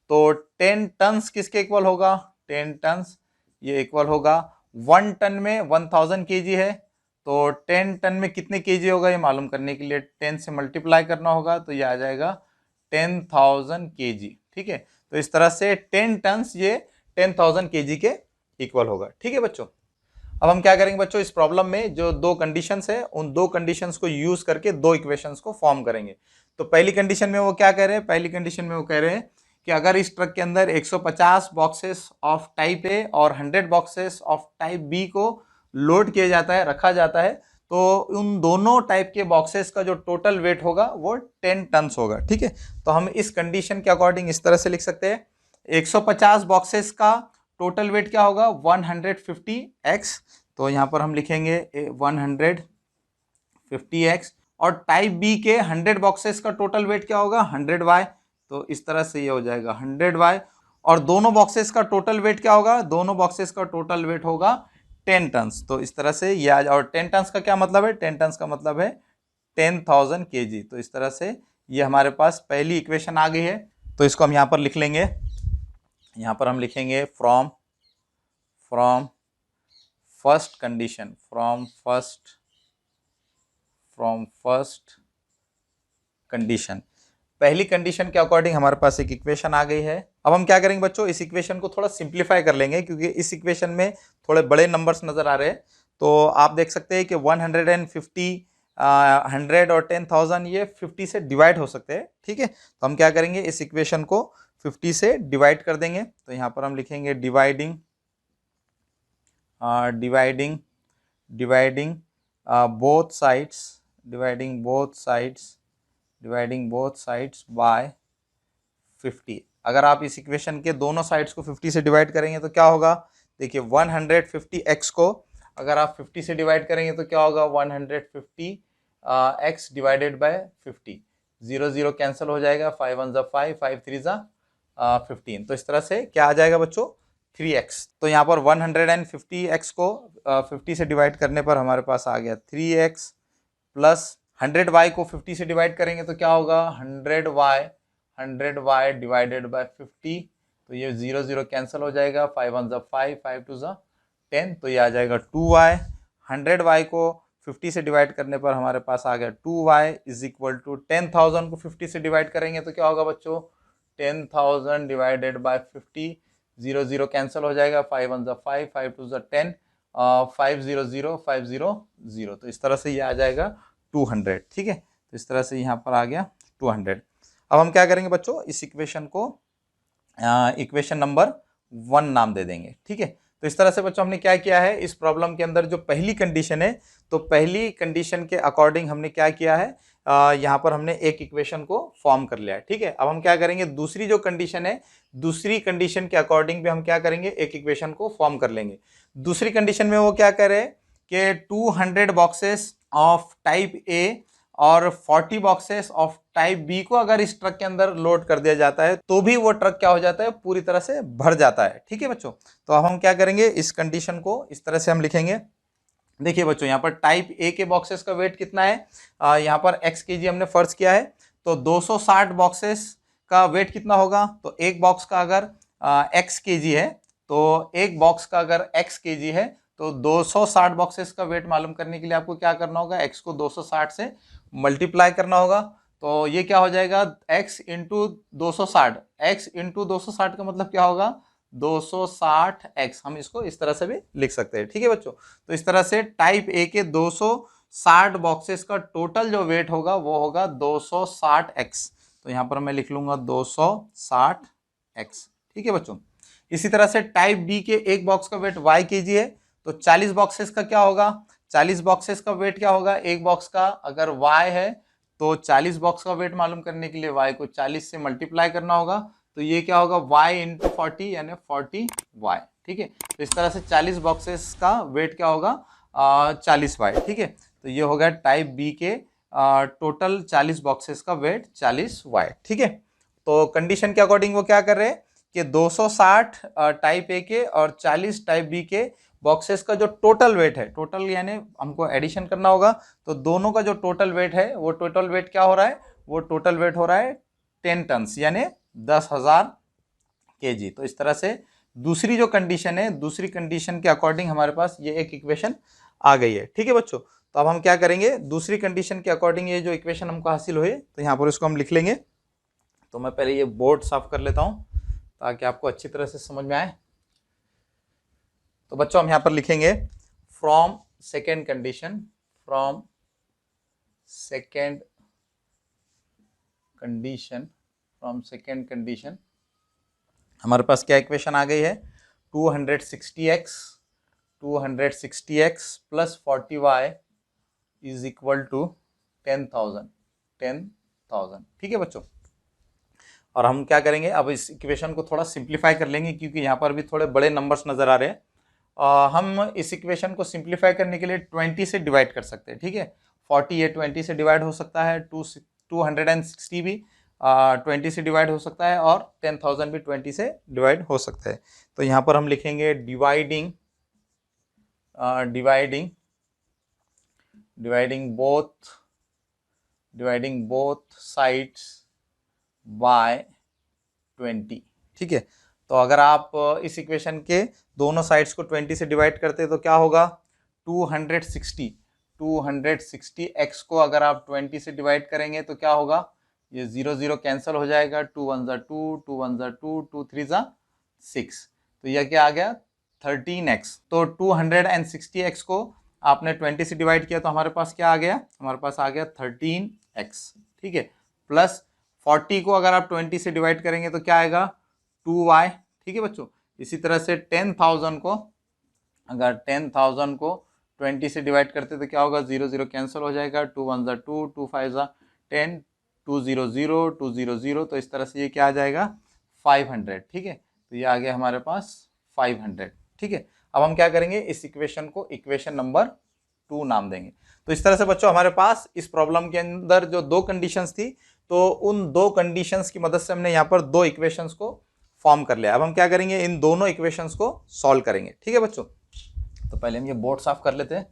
तो 10 टन किसके इक्वल होगा, 10 टन ये इक्वल होगा 1 टन में 1000 kg है। तो 10 टन में कितने kg होगा ये मालूम करने के लिए 10 से मल्टीप्लाई करना होगा, तो ये आ जाएगा 10,000 kg। ठीक है, तो इस तरह से 10 टन ये 10,000 kg के इक्वल होगा। ठीक है बच्चों। अब हम क्या करेंगे बच्चों, इस प्रॉब्लम में जो दो कंडीशंस है उन दो कंडीशंस को यूज करके दो इक्वेशंस को फॉर्म करेंगे। तो पहली कंडीशन में वो क्या कह रहे हैं, पहली कंडीशन में वो कह रहे हैं कि अगर इस ट्रक के अंदर 150 बॉक्सेस ऑफ टाइप ए और 100 बॉक्सेस ऑफ टाइप बी को लोड किया जाता है, रखा जाता है, तो उन दोनों टाइप के बॉक्सेस का जो टोटल वेट होगा वो 10 टन होगा। ठीक है, तो हम इस कंडीशन के अकॉर्डिंग इस तरह से लिख सकते हैं 150 बॉक्सेस का टोटल वेट क्या होगा 150x। तो यहाँ पर हम लिखेंगे 150x और टाइप बी के 100 बॉक्सेस का टोटल वेट क्या होगा 100y। तो इस तरह से ये हो जाएगा 100y और दोनों बॉक्सेस का टोटल वेट क्या होगा, दोनों बॉक्सेस का टोटल वेट होगा 10 टन। तो इस तरह से ये आज, और 10 टन का क्या मतलब है, 10 टन का मतलब है 10,000 kg। तो इस तरह से ये हमारे पास पहली इक्वेशन आ गई है। तो इसको हम यहाँ पर लिख लेंगे, यहाँ पर हम लिखेंगे from first condition, from first condition, पहली कंडीशन के अकॉर्डिंग हमारे पास एक इक्वेशन आ गई है। अब हम क्या करेंगे बच्चों, इस इक्वेशन को थोड़ा सिंप्लीफाई कर लेंगे क्योंकि इस इक्वेशन में थोड़े बड़े नंबर्स नजर आ रहे हैं। तो आप देख सकते हैं कि 150, 100 और 10,000 ये 50 से डिवाइड हो सकते हैं। ठीक है, तो हम क्या करेंगे, इस इक्वेशन को 50 से डिवाइड कर देंगे। तो यहाँ पर हम लिखेंगे डिवाइडिंग both sides by 50। अगर आप इस इक्वेशन के दोनों साइड्स को 50 से डिवाइड करेंगे तो क्या होगा, देखिए 150x को अगर आप 50 से डिवाइड करेंगे तो क्या होगा 150x डिवाइडेड बाय 50, 0 0 कैंसिल हो जाएगा, 5 1 5, 5 3 15। तो इस तरह से क्या आ जाएगा बच्चों 3x। तो यहाँ पर 150x को 50 से डिवाइड करने पर हमारे पास आ गया 3x प्लस 100y को 50 से डिवाइड करेंगे तो क्या होगा 100y डिवाइडेड बाय 50 तो ये 0 0 कैंसिल हो जाएगा, 5 1 ज़ा 5, 5 2 ज़ा 10, तो ये आ जाएगा 2y। 100y को 50 से डिवाइड करने पर हमारे पास आ गया 2y इज इक्वल टू 10,000 को 50 से डिवाइड करेंगे तो क्या होगा बच्चों, 10,000 डिवाइडेड बाय 50, 0 0 कैंसिल हो जाएगा, 5 1 ज़ा 5, 5 2 ज़ा 10, 5 0 0 5 0 0, तो इस तरह से ये आ जाएगा 200। ठीक है, तो इस तरह से यहाँ पर आ गया 200। अब हम क्या करेंगे बच्चों, इस इक्वेशन को इक्वेशन नंबर 1 नाम दे देंगे। ठीक है, तो इस तरह से बच्चों हमने क्या किया है, इस प्रॉब्लम के अंदर जो पहली कंडीशन है, तो पहली कंडीशन के अकॉर्डिंग हमने क्या किया है, यहाँ पर हमने एक इक्वेशन को फॉर्म कर लिया है। ठीक है, अब हम क्या करेंगे, दूसरी जो कंडीशन है, दूसरी कंडीशन के अकॉर्डिंग भी हम क्या करेंगे, एक इक्वेशन को फॉर्म कर लेंगे। दूसरी कंडीशन में वो क्या करे कि 200 बॉक्सेस ऑफ टाइप ए और 40 बॉक्सेस ऑफ टाइप बी को अगर इस ट्रक के अंदर लोड कर दिया जाता है तो भी वो ट्रक क्या हो जाता है, पूरी तरह से भर जाता है। ठीक है बच्चों, तो अब हम क्या करेंगे, इस कंडीशन को इस तरह से हम लिखेंगे। देखिए बच्चों, यहाँ पर टाइप ए के बॉक्सेस का वेट कितना है, यहाँ पर x kg हमने फर्ज किया है, तो 260 बॉक्सेस का वेट कितना होगा, तो एक बॉक्स का अगर x kg है, तो एक बॉक्स का अगर x kg है, तो 260 बॉक्सेस का वेट मालूम करने के लिए आपको क्या करना होगा, x को 260 से मल्टीप्लाई करना होगा। तो ये क्या हो जाएगा, x इंटू 260, x इंटू 260 का मतलब क्या होगा, 260x। हम इसको इस तरह से भी लिख सकते हैं। ठीक है बच्चों, तो इस तरह से टाइप ए के 260 बॉक्सेस का टोटल जो वेट होगा वो होगा 260x। तो यहाँ पर मैं लिख लूंगा 260x। ठीक है बच्चों, इसी तरह से टाइप बी के एक बॉक्स का वेट y kg है, तो 40 बॉक्सेस का क्या होगा, 40 बॉक्सेस का वेट क्या होगा, एक बॉक्स का अगर y है तो 40 बॉक्स का वेट मालूम करने के लिए y को 40 से मल्टीप्लाई करना होगा, तो ये क्या होगा, y इंटू 40 यानी 40y। ठीक है, तो इस तरह से 40 बॉक्सेस का वेट क्या होगा, 40y। ठीक है, तो ये होगा टाइप बी के टोटल 40 बॉक्सेस का वेट 40y। ठीक है, तो कंडीशन के अकॉर्डिंग वो क्या कर रहे हैं कि 260 टाइप ए के और 40 टाइप बी के बॉक्सेस का जो टोटल वेट है, टोटल यानी हमको एडिशन करना होगा, तो दोनों का जो टोटल वेट है, वो टोटल वेट क्या हो रहा है, वो टोटल वेट हो रहा है 10 टन्स यानी 10,000 kg। तो इस तरह से दूसरी जो कंडीशन है, दूसरी कंडीशन के अकॉर्डिंग हमारे पास ये एक इक्वेशन आ गई है। ठीक है बच्चों, तो अब हम क्या करेंगे, दूसरी कंडीशन के अकॉर्डिंग ये जो इक्वेशन हमको हासिल हुई, तो यहाँ पर इसको हम लिख लेंगे। तो मैं पहले ये बोर्ड साफ कर लेता हूँ ताकि आपको अच्छी तरह से समझ में आए। तो बच्चों हम यहाँ पर लिखेंगे from second condition, from second condition, from second condition हमारे पास क्या इक्वेशन आ गई है, 260x plus 40y is equal to 10,000। ठीक है बच्चों, और हम क्या करेंगे, अब इस इक्वेशन को थोड़ा सिंप्लीफाई कर लेंगे क्योंकि यहाँ पर भी थोड़े बड़े नंबर्स नजर आ रहे हैं। हम इस इक्वेशन को सिंप्लीफाई करने के लिए 20 से डिवाइड कर सकते हैं। ठीक है, 40 ये 20 से डिवाइड हो सकता है, 260 भी 20 से डिवाइड हो सकता है और 10,000 भी 20 से डिवाइड हो सकता है। तो यहाँ पर हम लिखेंगे डिवाइडिंग बोथ साइड्स बाय 20। ठीक है, तो अगर आप इस इक्वेशन के दोनों साइड्स को 20 से डिवाइड करते हैं तो क्या होगा, 260 x को अगर आप 20 से डिवाइड करेंगे तो क्या होगा, ये 0 0 कैंसिल हो जाएगा, 2 1 ज़ा 2, 2 1 ज़ा 2, 2 3 ज़ा 6, तो यह क्या आ गया 13x। तो 260x को आपने 20 से डिवाइड किया तो हमारे पास क्या आ गया, हमारे पास आ गया 13x। ठीक है, प्लस 40 को अगर आप 20 से डिवाइड करेंगे तो क्या आएगा 2y। ठीक है बच्चों, इसी तरह से 10,000 को अगर 10,000 को 20 से डिवाइड करते तो क्या होगा, 0 0 कैंसिल हो जाएगा, 2 1 ज़ा 2, 2 5 ज़ा 10, 2 0 0, 2 0 0, तो इस तरह से ये क्या आ जाएगा 500। ठीक है, तो ये आ गया हमारे पास 500। ठीक है, अब हम क्या करेंगे, इस इक्वेशन को इक्वेशन नंबर 2 नाम देंगे। तो इस तरह से बच्चों हमारे पास इस प्रॉब्लम के अंदर जो दो कंडीशंस थी, तो उन दो कंडीशंस की मदद से हमने यहाँ पर दो इक्वेशंस को फॉर्म कर लिया। अब हम क्या करेंगे, इन दोनों इक्वेशंस को सॉल्व करेंगे। ठीक है बच्चों, तो पहले हम ये बोर्ड साफ कर लेते हैं।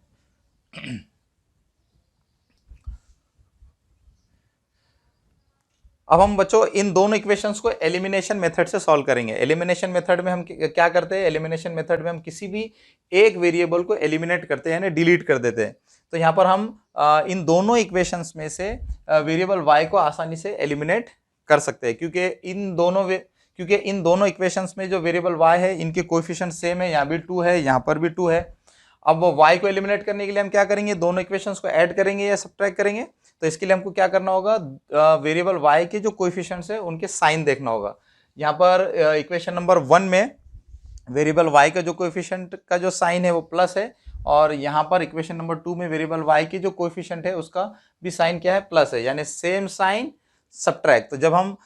अब हम बच्चों इन दोनों इक्वेशंस को एलिमिनेशन मेथड से सॉल्व करेंगे। एलिमिनेशन मेथड में हम क्या करते हैं, एलिमिनेशन मेथड में हम किसी भी एक वेरिएबल को एलिमिनेट करते हैं, यानी डिलीट कर देते हैं। तो यहाँ पर हम इन दोनों इक्वेशंस में से वेरिएबल y को आसानी से एलिमिनेट कर सकते हैं, क्योंकि इन दोनों इक्वेशंस में जो वेरिएबल y है इनके कोएफिशिएंट सेम है, यहाँ भी 2 है, यहाँ पर भी 2 है। अब y को एलिमिनेट करने के लिए हम क्या करेंगे, दोनों इक्वेशंस को ऐड करेंगे या सब्ट्रैक्ट करेंगे। तो इसके लिए हमको क्या करना होगा, वेरिएबल y के जो कोएफिशिएंट्स है उनके साइन देखना होगा। यहाँ पर इक्वेशन नंबर 1 में वेरिएबल y का जो कोएफिशिएंट का जो साइन है वो प्लस है, और यहाँ पर इक्वेशन नंबर 2 में वेरिएबल y की जो कोएफिशिएंट है उसका भी साइन क्या है, प्लस है, यानी सेम साइन सब्ट्रैक्ट। तो जब हम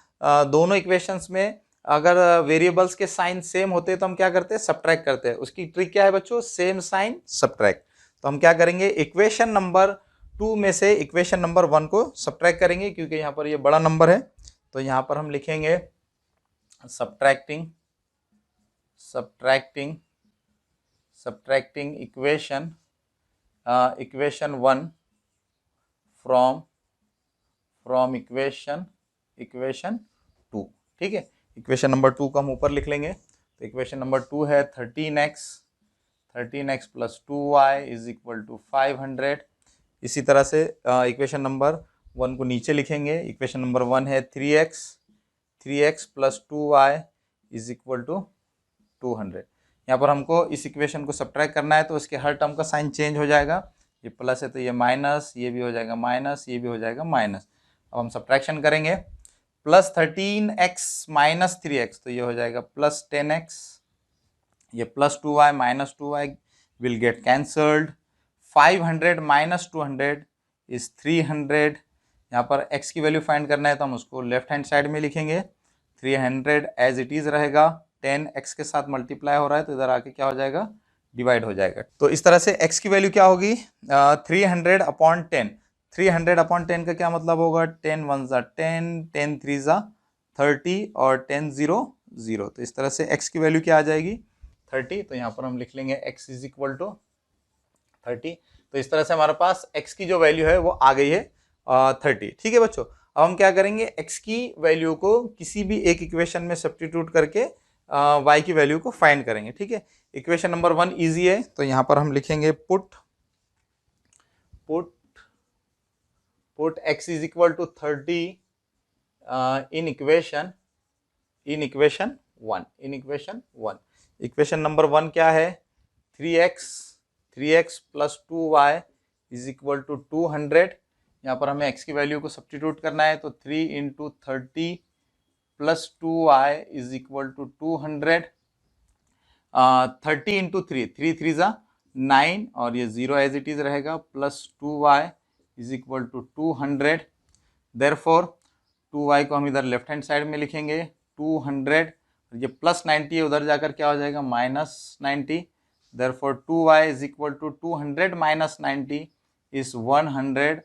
दोनों इक्वेशंस में अगर वेरिएबल्स के साइन सेम होते हैं तो हम क्या करते हैं, सब्ट्रैक्ट करते हैं। उसकी ट्रिक क्या है बच्चों, सेम साइन सब्ट्रैक्ट। तो हम क्या करेंगे, इक्वेशन नंबर 2 में से इक्वेशन नंबर 1 को सब्ट्रैक्ट करेंगे, क्योंकि यहाँ पर ये बड़ा नंबर है। तो यहाँ पर हम लिखेंगे सब्ट्रैक्टिंग इक्वेशन 1 फ्रॉम इक्वेशन 2। ठीक है, इक्वेशन नंबर 2 को हम ऊपर लिख लेंगे। तो इक्वेशन नंबर 2 है 13x plus 2y is equal to 500। इसी तरह से इक्वेशन नंबर 1 को नीचे लिखेंगे। इक्वेशन नंबर 1 है 3x plus 2y is equal to 200। यहाँ पर हमको इस इक्वेशन को सब्ट्रैक्ट करना है, तो इसके हर टर्म का साइन चेंज हो जाएगा। ये प्लस है तो ये माइनस, ये भी हो जाएगा माइनस, ये भी हो जाएगा माइनस। अब हम सब्ट्रैक्शन करेंगे, प्लस 13x माइनस 3x, तो ये हो जाएगा प्लस 10x। ये plus 2y minus 2y will get cancelled. 500 minus 200 is 300। यहाँ पर x की वैल्यू फाइंड करना है तो हम उसको लेफ्ट हैंड साइड में लिखेंगे। 300 एज इट इज रहेगा, 10 x के साथ मल्टीप्लाई हो रहा है तो इधर आके क्या हो जाएगा, डिवाइड हो जाएगा। तो इस तरह से x की वैल्यू क्या होगी, 300 अपॉन 10। 300 अपॉन 10 का क्या मतलब होगा, 10 1 ज़ा 10, 10 3 ज़ा 30 और 10 0 0। तो इस तरह से x की वैल्यू क्या आ जाएगी, 30। तो यहाँ पर हम लिख लेंगे x इज इक्वल टू 30। तो इस तरह से हमारे पास x की जो वैल्यू है वो आ गई है 30। ठीक है बच्चों, अब हम क्या करेंगे, x की वैल्यू को किसी भी एक इक्वेशन में सब्स्टिट्यूट करके y की वैल्यू को फाइंड करेंगे। ठीक है, इक्वेशन नंबर 1 इजी है, तो यहाँ पर हम लिखेंगे put x is equal to 30 in equation 1। Equation number 1 क्या है, 3x plus 2y is equal to 200। यहाँ पर हमें x की वैल्यू को सब्स्टिट्यूट करना है, तो 3 into 30 plus 2y is equal to 200। 30 into 3, 3 ज़ा 9 और ये 0 एज इट इज रहेगा, plus 2y is equal to 200। Therefore 2y को हम इधर लेफ्ट हैंड साइड में लिखेंगे 200। ये प्लस 90 है, उधर जाकर क्या हो जाएगा, minus 90। Therefore 2y is equal to 200 minus 90 is 110।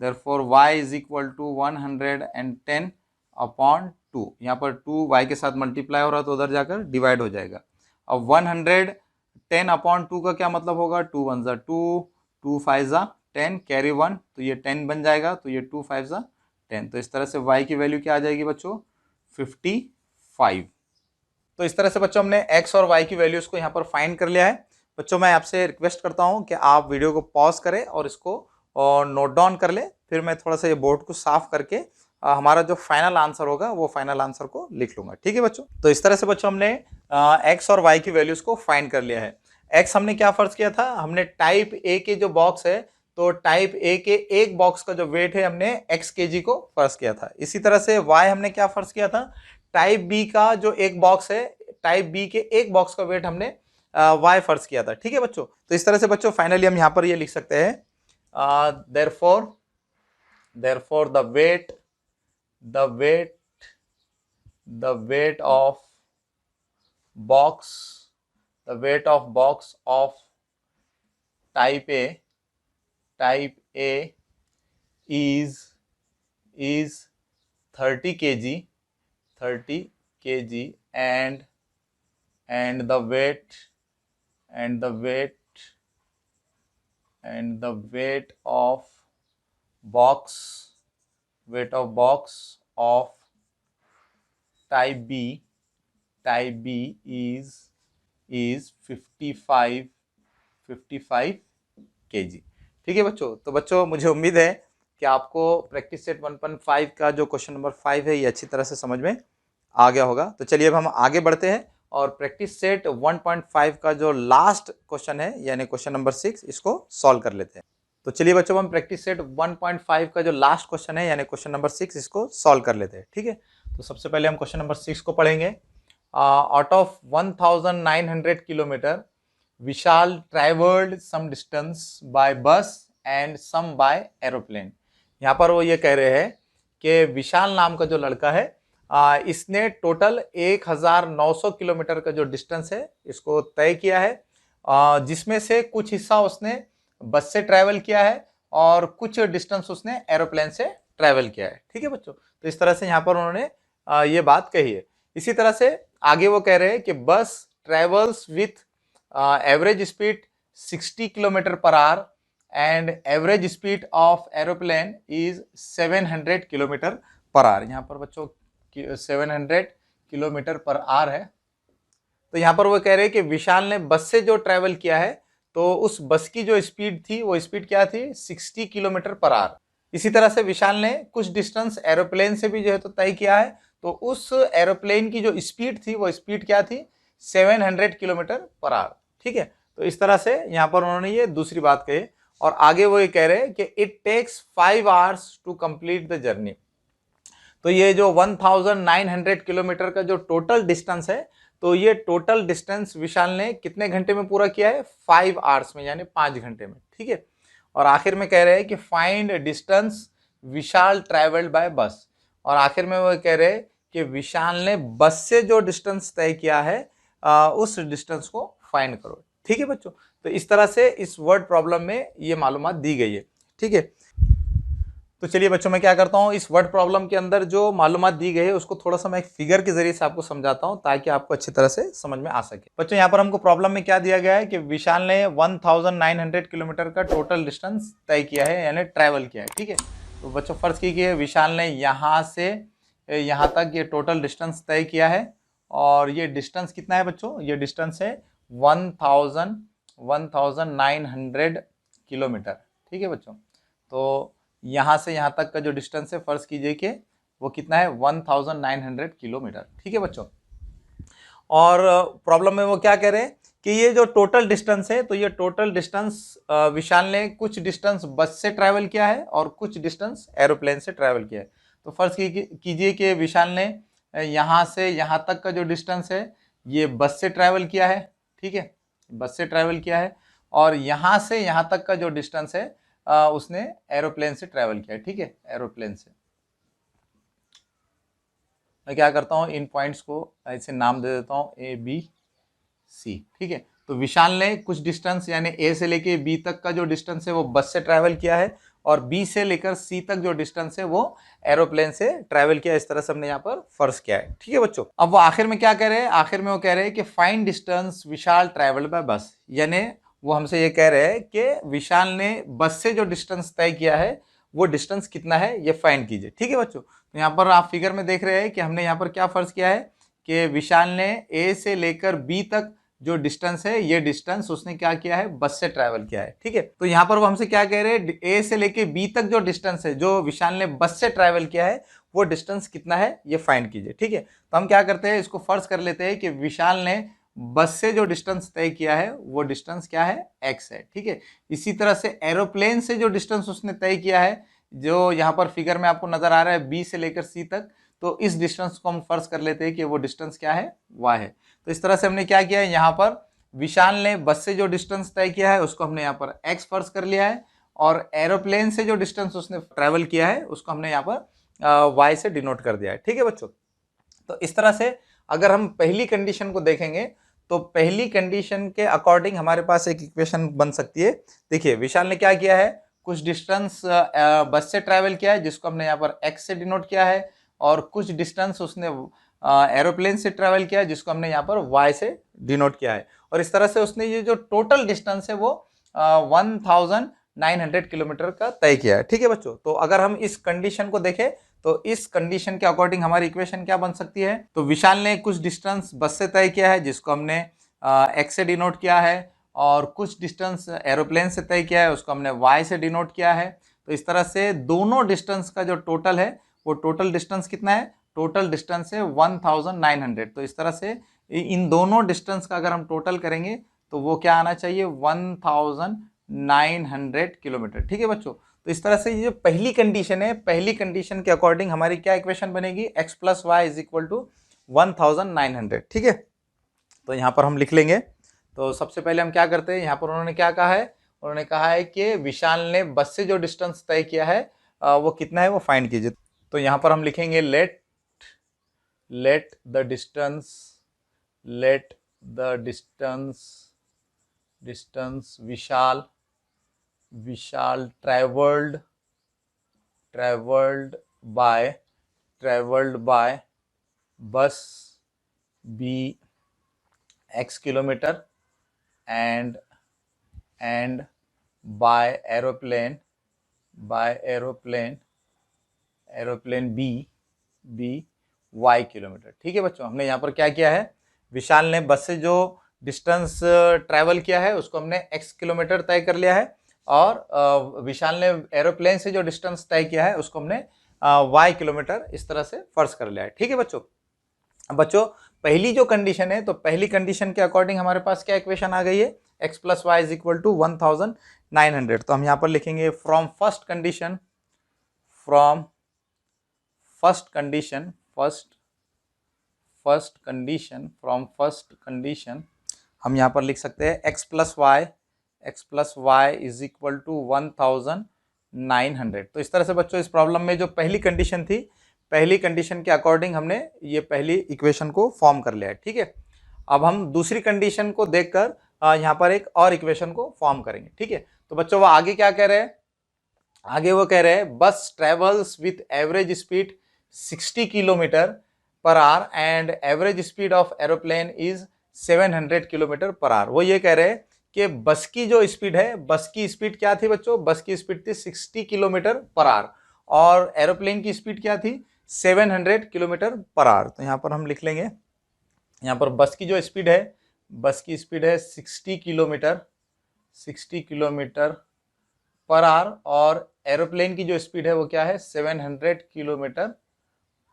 Therefore y is equal to 110 upon 2। यहाँ पर 2 y के साथ मल्टीप्लाई हो रहा है तो उधर जाकर डिवाइड हो जाएगा। अब 110 अपॉन 2 का क्या मतलब होगा, 2 1 ज़ा 2, 2 5 ज़ा 10, कैरी 1 तो ये 10 बन जाएगा, तो ये 2 5 ज़ा 10। तो इस तरह से y की वैल्यू क्या आ जाएगी बच्चों, 55। तो इस तरह से बच्चों हमने x और y की वैल्यूज को यहाँ पर फाइंड कर लिया है। बच्चों मैं आपसे रिक्वेस्ट करता हूँ कि आप वीडियो को पॉज करें और इसको नोट डाउन कर लें, फिर मैं थोड़ा सा ये बोर्ड को साफ करके हमारा जो फाइनल आंसर होगा वो फाइनल आंसर को लिख लूंगा। ठीक है बच्चों, तो इस तरह से बच्चों हमने x और y की वैल्यूज को फाइंड कर लिया है। x हमने क्या फर्ज किया था, हमने टाइप ए के जो बॉक्स है, तो टाइप ए के एक बॉक्स का जो वेट है हमने x kg को फर्ज किया था। इसी तरह से y हमने क्या फर्ज किया था, टाइप बी का जो एक बॉक्स है, टाइप बी के एक बॉक्स का वेट हमने y फर्ज किया था। ठीक है बच्चों, तो इस तरह से बच्चों फाइनली हम यहाँ पर ये लिख सकते हैं, therefore the weight of box of type A is 30 kg, and the weight of box weight of box of type B is 55 kg। ठीक है बच्चों, तो बच्चों मुझे उम्मीद है कि आपको प्रैक्टिस सेट 1.5 का जो क्वेश्चन नंबर 5 है ये अच्छी तरह से समझ में आ गया होगा। तो चलिए अब हम आगे बढ़ते हैं और प्रैक्टिस सेट 1.5 का जो लास्ट क्वेश्चन है यानी क्वेश्चन नंबर 6 इसको सॉल्व कर लेते हैं। तो चलिए बच्चों हम प्रैक्टिस सेट 1.5 का जो लास्ट क्वेश्चन है यानी क्वेश्चन नंबर 6 इसको सॉल्व कर लेते हैं। ठीक है, तो सबसे पहले हम क्वेश्चन नंबर 6 को पढ़ेंगे। Out of 1900 kilometre Vishal travelled some distance by bus and some by aeroplane. यहाँ पर वो ये कह रहे हैं कि विशाल नाम का जो लड़का है इसने टोटल 1900 किलोमीटर का जो डिस्टेंस है इसको तय किया है, जिसमें से कुछ हिस्सा उसने बस से ट्रैवल किया है और कुछ डिस्टेंस उसने एरोप्लेन से ट्रैवल किया है। ठीक है बच्चों, तो इस तरह से यहाँ पर उन्होंने ये बात कही है। इसी तरह से आगे वो कह रहे हैं कि बस travels with average speed 60 kilometre per hour and average speed of aeroplane is 700 kilometre per hour. यहाँ पर बच्चों 700 किलोमीटर पर आवर है। तो यहाँ पर वो कह रहे हैं कि विशाल ने बस से जो ट्रैवल किया है तो उस बस की जो स्पीड थी वो स्पीड क्या थी 60 किलोमीटर पर आवर। इसी तरह से विशाल ने कुछ डिस्टेंस एरोप्लेन से भी जो है तो तय किया है, तो उस एरोप्लेन की जो स्पीड थी वो स्पीड क्या थी 700 किलोमीटर पर आवर। ठीक है, तो इस तरह से यहाँ पर उन्होंने ये दूसरी बात कही और आगे वो ये कह रहे हैं कि it takes 5 hours to complete the journey. तो ये जो 1900 किलोमीटर का जो टोटल डिस्टेंस है तो ये टोटल डिस्टेंस विशाल ने कितने घंटे में पूरा किया है 5 आवर्स में यानी 5 घंटे में। ठीक है, और आखिर में कह रहे हैं कि फाइंड डिस्टेंस विशाल ट्रैवल्ड बाय बस, और आखिर में वो कह रहे हैं कि विशाल ने बस से जो डिस्टेंस तय किया है उस डिस्टेंस को फाइंड करो। ठीक है बच्चों, तो इस तरह से इस वर्ड प्रॉब्लम में ये मालूमात दी गई है। ठीक है, तो चलिए बच्चों मैं क्या करता हूँ इस वर्ड प्रॉब्लम के अंदर जो मालूमात दी गई है उसको थोड़ा सा मैं एक फिगर के जरिए से आपको समझाता हूँ ताकि आपको अच्छी तरह से समझ में आ सके। बच्चों यहाँ पर हमको प्रॉब्लम में क्या दिया गया है कि विशाल ने 1900 किलोमीटर का टोटल डिस्टेंस तय किया है यानी ट्रैवल किया है। ठीक है, तो बच्चों फर्ज कीजिए विशाल ने यहाँ से यहाँ तक ये टोटल डिस्टेंस तय किया है और ये डिस्टेंस कितना है बच्चों, ये डिस्टेंस है 1900 किलोमीटर। ठीक है बच्चों, तो यहाँ से यहाँ तक का जो डिस्टेंस है फर्ज कीजिए कि वो कितना है 1900 किलोमीटर। ठीक है बच्चों, और प्रॉब्लम में वो क्या कह रहे हैं कि ये जो टोटल डिस्टेंस है तो ये टोटल डिस्टेंस विशाल ने कुछ डिस्टेंस बस से ट्रैवल किया है और कुछ डिस्टेंस एरोप्लेन से ट्रैवल किया है। तो फर्ज कीजिए कि विशाल ने यहाँ से यहाँ तक का जो डिस्टेंस है ये बस से ट्रैवल किया है। ठीक है, बस से ट्रैवल किया है और यहाँ से यहाँ तक का जो डिस्टेंस है उसने एरोप्लेन से ट्रैवल किया है। ठीक है, एरोप्लेन से मैं क्या करता हूँ इन पॉइंट्स को ऐसे नाम दे देता हूँ A B C। ठीक है, तो विशाल ने कुछ डिस्टेंस यानी A से लेके B तक का जो डिस्टेंस है वो बस से ट्रैवल किया है और B से लेकर C तक जो डिस्टेंस है वो एरोप्लेन से ट्रैवल किया। इस तरह से हमने यहाँ पर फर्ज किया है। ठीक है बच्चों, अब वो आखिर में क्या कह रहे हैं, आखिर में वो कह रहे हैं कि find distance Vishal travel by बस, यानी वो हमसे ये कह रहे हैं कि विशाल ने बस से जो डिस्टेंस तय किया है वो डिस्टेंस कितना है ये फाइंड कीजिए। ठीक है बच्चों, तो यहाँ पर आप फिगर में देख रहे हैं कि हमने यहाँ पर क्या फर्ज किया है कि विशाल ने A से लेकर B तक जो डिस्टेंस है ये डिस्टेंस उसने क्या किया है बस से ट्रैवल किया है। ठीक है, तो यहाँ पर वो हमसे क्या कह रहे हैं A से लेकर B तक जो डिस्टेंस है जो विशाल ने बस से ट्रैवल किया है वो डिस्टेंस कितना है ये फाइंड कीजिए। ठीक है, तो हम क्या करते हैं इसको फर्ज कर लेते हैं कि विशाल ने बस से जो डिस्टेंस तय किया है वो डिस्टेंस क्या है x है। ठीक है, इसी तरह से एरोप्लेन से जो डिस्टेंस उसने तय किया है जो यहाँ पर फिगर में आपको नजर आ रहा है B से लेकर C तक, तो इस डिस्टेंस को हम फर्ज कर लेते हैं कि वो डिस्टेंस क्या है y है। तो इस तरह से हमने क्या किया है यहाँ पर विशाल ने बस से जो डिस्टेंस तय किया है उसको हमने यहाँ पर x फर्ज कर लिया है और एरोप्लेन से जो डिस्टेंस उसने ट्रेवल किया है उसको हमने यहाँ पर y से डिनोट कर दिया है। ठीक है बच्चों, तो इस तरह से अगर हम पहली कंडीशन को देखेंगे तो पहली कंडीशन के अकॉर्डिंग हमारे पास एक इक्वेशन बन सकती है। देखिए विशाल ने क्या किया है कुछ डिस्टेंस बस से ट्रैवल किया है जिसको हमने यहाँ पर x से डिनोट किया है और कुछ डिस्टेंस उसने एरोप्लेन से ट्रैवल किया है जिसको हमने यहाँ पर y से डिनोट किया है और इस तरह से उसने ये जो टोटल डिस्टेंस है वो 1900 900 किलोमीटर का तय किया है। ठीक है बच्चों, तो अगर हम इस कंडीशन को देखें तो इस कंडीशन के अकॉर्डिंग हमारी इक्वेशन क्या बन सकती है। तो विशाल ने कुछ डिस्टेंस बस से तय किया है जिसको हमने एक्स से डिनोट किया है, और कुछ डिस्टेंस एरोप्लेन से तय किया है उसको हमने वाई से डिनोट किया है। तो इस तरह से दोनों डिस्टेंस का जो टोटल है वो टोटल डिस्टेंस कितना है, टोटल डिस्टेंस है 1900। तो इस तरह से इन दोनों डिस्टेंस का अगर हम टोटल करेंगे तो वो क्या आना चाहिए, 1900 किलोमीटर। ठीक है बच्चों, तो इस तरह से ये जो पहली कंडीशन है, पहली कंडीशन के अकॉर्डिंग हमारी क्या इक्वेशन बनेगी, x plus y is equal to 1900। ठीक है, तो यहाँ पर हम लिख लेंगे। तो सबसे पहले हम क्या करते हैं, यहाँ पर उन्होंने क्या कहा है, उन्होंने कहा है कि विशाल ने बस से जो डिस्टेंस तय किया है वो कितना है वो फाइंड कीजिए। तो यहाँ पर हम लिखेंगे let the distance Vishal travelled by bus be x kilometres and by aeroplane b y kilometres. ठीक है बच्चों, हमने यहाँ पर क्या किया है, विशाल ने बस से जो डिस्टेंस ट्रैवल किया है उसको हमने x किलोमीटर तय कर लिया है, और विशाल ने एरोप्लेन से जो डिस्टेंस तय किया है उसको हमने y किलोमीटर इस तरह से फर्ज कर लिया है। ठीक है बच्चों, अब बच्चों पहली जो कंडीशन है, तो पहली कंडीशन के अकॉर्डिंग हमारे पास क्या इक्वेशन आ गई है, x plus y is equal to 1900। तो हम यहाँ पर लिखेंगे फ्रॉम फर्स्ट कंडीशन हम यहाँ पर लिख सकते हैं x plus y is equal to 1900। तो इस तरह से बच्चों इस प्रॉब्लम में जो पहली कंडीशन थी, पहली कंडीशन के अकॉर्डिंग हमने ये पहली इक्वेशन को फॉर्म कर लिया है। ठीक है, अब हम दूसरी कंडीशन को देखकर यहाँ पर एक और इक्वेशन को फॉर्म करेंगे। ठीक है, तो बच्चों वो आगे क्या कह रहे हैं, आगे वो कह रहे हैं बस travels with average speed 60 kilometre per hour and average speed of aeroplane is 700 kilometre per hour. वो ये कह रहे हैं कि बस की जो स्पीड है, बस की स्पीड क्या थी बच्चों, बस की स्पीड थी 60 किलोमीटर पर आवर, और एरोप्लेन की स्पीड क्या थी, 700 किलोमीटर पर आवर। तो यहाँ पर हम लिख लेंगे, यहाँ पर बस की जो स्पीड है, बस की स्पीड है 60 किलोमीटर पर आवर, और एरोप्लेन की जो स्पीड है वो क्या है, 700 किलोमीटर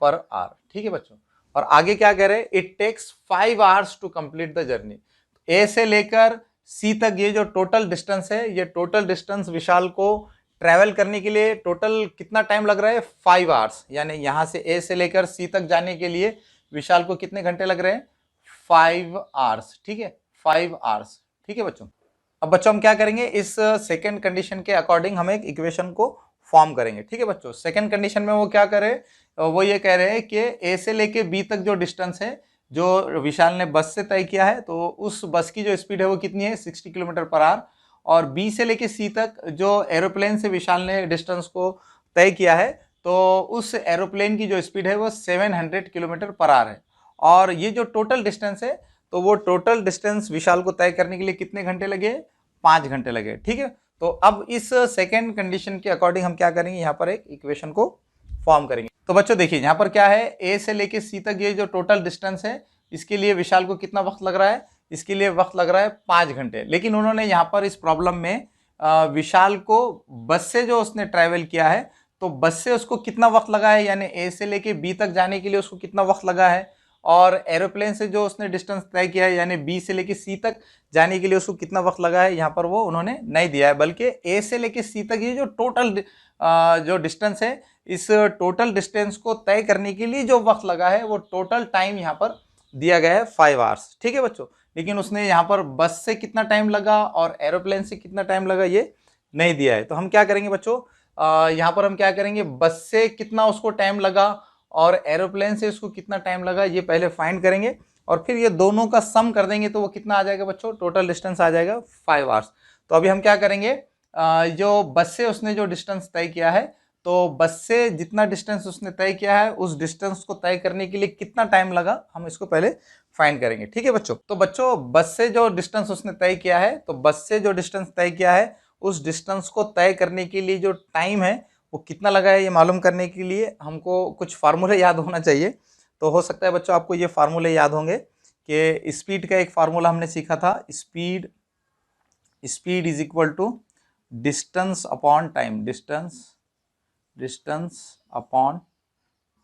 पर आवर। ठीक है बच्चों, और आगे क्या कह रहे हैं, it takes 5 hours to complete the journey. A से लेकर सी तक ये जो टोटल डिस्टेंस है, ये टोटल डिस्टेंस विशाल को ट्रैवल करने के लिए टोटल कितना टाइम लग रहा है, 5 आवर्स। यानी यहाँ से ए से लेकर सी तक जाने के लिए विशाल को कितने घंटे लग रहे हैं, 5 आवर्स। ठीक है, 5 आवर्स। ठीक है बच्चों, अब बच्चों हम क्या करेंगे, इस सेकेंड कंडीशन के अकॉर्डिंग हम एक इक्वेशन को फॉर्म करेंगे। ठीक है बच्चों, सेकेंड कंडीशन में वो क्या करे, वो ये कह रहे हैं कि ए से लेके बी तक जो डिस्टेंस है जो विशाल ने बस से तय किया है, तो उस बस की जो स्पीड है वो कितनी है, 60 किलोमीटर पर आवर, और बी से लेके सी तक जो एरोप्लेन से विशाल ने डिस्टेंस को तय किया है, तो उस एरोप्लेन की जो स्पीड है वो 700 किलोमीटर पर आवर है। और ये जो टोटल डिस्टेंस है, तो वो टोटल डिस्टेंस विशाल को तय करने के लिए कितने घंटे लगे, 5 घंटे लगे। ठीक है, तो अब इस सेकेंड कंडीशन के अकॉर्डिंग हम क्या करेंगे, यहाँ पर एक इक्वेशन को फॉर्म करेंगे। तो बच्चों देखिए यहाँ पर क्या है, ए से लेके सी तक ये जो टोटल डिस्टेंस है, इसके लिए विशाल को कितना वक्त लग रहा है, इसके लिए वक्त लग रहा है 5 घंटे। लेकिन उन्होंने यहाँ पर इस प्रॉब्लम में विशाल को बस से जो उसने ट्रैवल किया है, तो बस से उसको कितना वक्त लगा है, यानी ए से लेके बी तक जाने के लिए उसको कितना वक्त लगा है, और एरोप्लेन से जो उसने डिस्टेंस तय किया है यानी बी से लेके सी तक जाने के लिए उसको कितना वक्त लगा है, यहाँ पर वो उन्होंने नहीं दिया है, बल्कि ए से लेके सी तक ये जो टोटल जो डिस्टेंस है, इस टोटल डिस्टेंस को तय करने के लिए जो वक्त लगा है वो टोटल टाइम यहाँ पर दिया गया है 5 आवर्स। ठीक है बच्चों, लेकिन उसने यहाँ पर बस से कितना टाइम लगा और एरोप्लेन से कितना टाइम लगा ये नहीं दिया है। तो हम क्या करेंगे बच्चों, यहाँ पर हम क्या करेंगे, बस से कितना उसको टाइम लगा और एरोप्लेन से उसको कितना टाइम लगा ये पहले फाइंड करेंगे, और फिर ये दोनों का सम कर देंगे तो वो कितना आ जाएगा बच्चों, टोटल डिस्टेंस आ जाएगा 5 आवर्स। तो अभी हम क्या करेंगे, जो बस से उसने जो डिस्टेंस तय किया है, तो बस से जितना डिस्टेंस उसने तय किया है उस डिस्टेंस को तय करने के लिए कितना टाइम लगा, हम इसको पहले फाइंड करेंगे। ठीक है बच्चों, तो बच्चों बस से जो डिस्टेंस उसने तय किया है, तो बस से जो डिस्टेंस तय किया है उस डिस्टेंस को तय करने के लिए जो टाइम है वो कितना लगा है, ये मालूम करने के लिए हमको कुछ फार्मूले याद होना चाहिए। तो हो सकता है बच्चों आपको ये फार्मूले याद होंगे कि स्पीड का एक फार्मूला हमने सीखा था, speed is equal to distance upon time, distance upon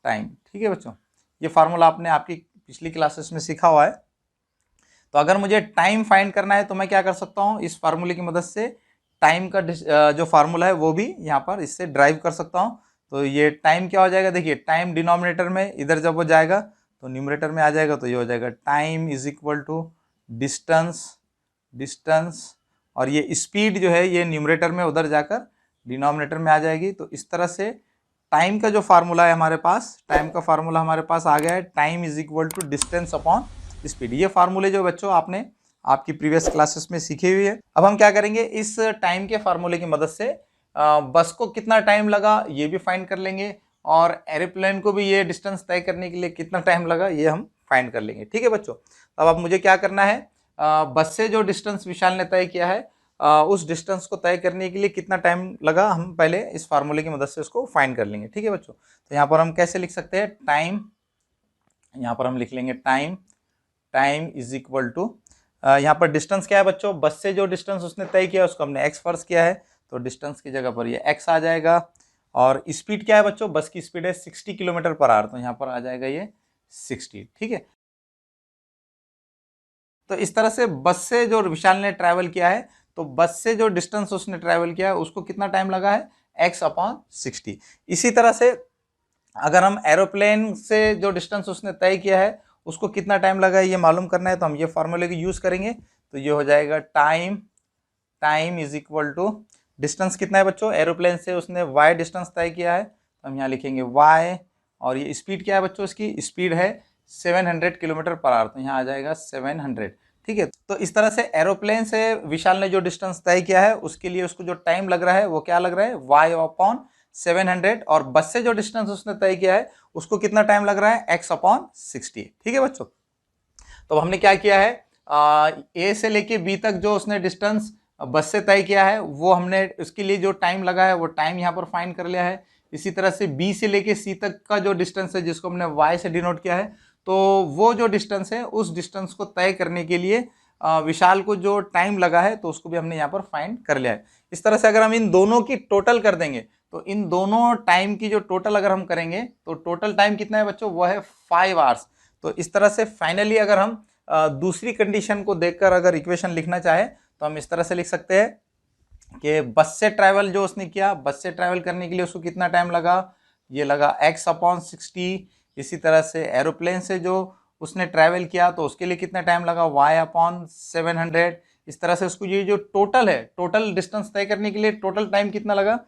time. ठीक है बच्चों, ये फार्मूला आपने आपकी पिछली क्लासेस में सीखा हुआ है। तो अगर मुझे टाइम फाइंड करना है तो मैं क्या कर सकता हूँ, इस फार्मूले की मदद से टाइम का जो फार्मूला है वो भी यहाँ पर इससे ड्राइव कर सकता हूँ। तो ये टाइम क्या हो जाएगा, देखिए टाइम डिनोमिनेटर में इधर जब वो जाएगा तो न्यूमरेटर में आ जाएगा, तो ये हो जाएगा time is equal to distance और ये स्पीड जो है ये न्यूमरेटर में उधर जाकर डिनोमिनेटर में आ जाएगी। तो इस तरह से टाइम का जो फार्मूला है हमारे पास, टाइम का फार्मूला हमारे पास आ गया है, time is equal to distance upon speed. ये फार्मूले जो बच्चों आपने आपकी प्रीवियस क्लासेस में सीखी हुई है। अब हम क्या करेंगे, इस टाइम के फार्मूले की मदद से बस को कितना टाइम लगा ये भी फाइंड कर लेंगे और एरोप्लेन को भी ये डिस्टेंस तय करने के लिए कितना टाइम लगा ये हम फाइंड कर लेंगे। ठीक है बच्चों, अब मुझे क्या करना है, बस से जो डिस्टेंस विशाल ने तय किया है उस डिस्टेंस को तय करने के लिए कितना टाइम लगा, हम पहले इस फार्मूले की मदद से उसको फाइंड कर लेंगे। ठीक है बच्चों, तो यहाँ पर हम कैसे लिख सकते हैं, टाइम, यहाँ पर हम लिख लेंगे टाइम इज इक्वल टू, यहाँ पर डिस्टेंस क्या है बच्चों, बस से जो डिस्टेंस उसने तय किया उसको हमने एक्स फर्ज किया है, तो डिस्टेंस की जगह पर ये एक्स आ जाएगा। और स्पीड क्या है बच्चों, बस की स्पीड है 60 किलोमीटर पर आवर, तो यहाँ पर आ जाएगा ये 60। ठीक है, तो इस तरह से बस से जो विशाल ने ट्रैवल किया है, तो बस से जो डिस्टेंस उसने ट्रैवल किया है उसको कितना टाइम लगा है, एक्स अपॉन 60। इसी तरह से अगर हम एरोप्लेन से जो डिस्टेंस उसने तय किया है उसको कितना टाइम लगा है ये मालूम करना है, तो हम ये फार्मूले को यूज करेंगे। तो ये हो जाएगा time is equal to, distance कितना है बच्चों, एरोप्लेन से उसने y डिस्टेंस तय किया है, तो हम यहाँ लिखेंगे y, और ये स्पीड क्या है बच्चों, इसकी स्पीड है 700 किलोमीटर पर आवर, तो यहाँ आ जाएगा 700। ठीक है, तो इस तरह से एरोप्लेन से विशाल ने जो डिस्टेंस तय किया है उसके लिए उसको जो टाइम लग रहा है वो क्या लग रहा है, y अपॉन 700, और बस से जो डिस्टेंस उसने तय किया है उसको कितना टाइम लग रहा है, x अपॉन 60। ठीक है बच्चों, तो हमने क्या किया है, ए से लेके बी तक जो उसने डिस्टेंस बस से तय किया है वो हमने उसके लिए जो टाइम लगा है वो टाइम यहाँ पर फाइंड कर लिया है। इसी तरह से बी से लेके सी तक का जो डिस्टेंस है जिसको हमने y से डिनोट किया है, तो वो जो डिस्टेंस है उस डिस्टेंस को तय करने के लिए विशाल को जो टाइम लगा है तो उसको भी हमने यहाँ पर फाइंड कर लिया है। इस तरह से अगर हम इन दोनों की टोटल कर देंगे तो इन दोनों टाइम की जो टोटल अगर हम करेंगे तो टोटल टाइम कितना है बच्चों, वो है 5 आवर्स। तो इस तरह से फाइनली अगर हम दूसरी कंडीशन को देखकर अगर इक्वेशन लिखना चाहे तो हम इस तरह से लिख सकते हैं कि बस से ट्रैवल जो उसने किया, बस से ट्रैवल करने के लिए उसको कितना टाइम लगा, ये लगा x अपॉन 60। इसी तरह से एरोप्लेन से जो उसने ट्रैवल किया तो उसके लिए कितना टाइम लगा, y अपॉन 700। इस तरह से उसको ये जो टोटल है, टोटल डिस्टेंस तय करने के लिए टोटल टाइम कितना लगा,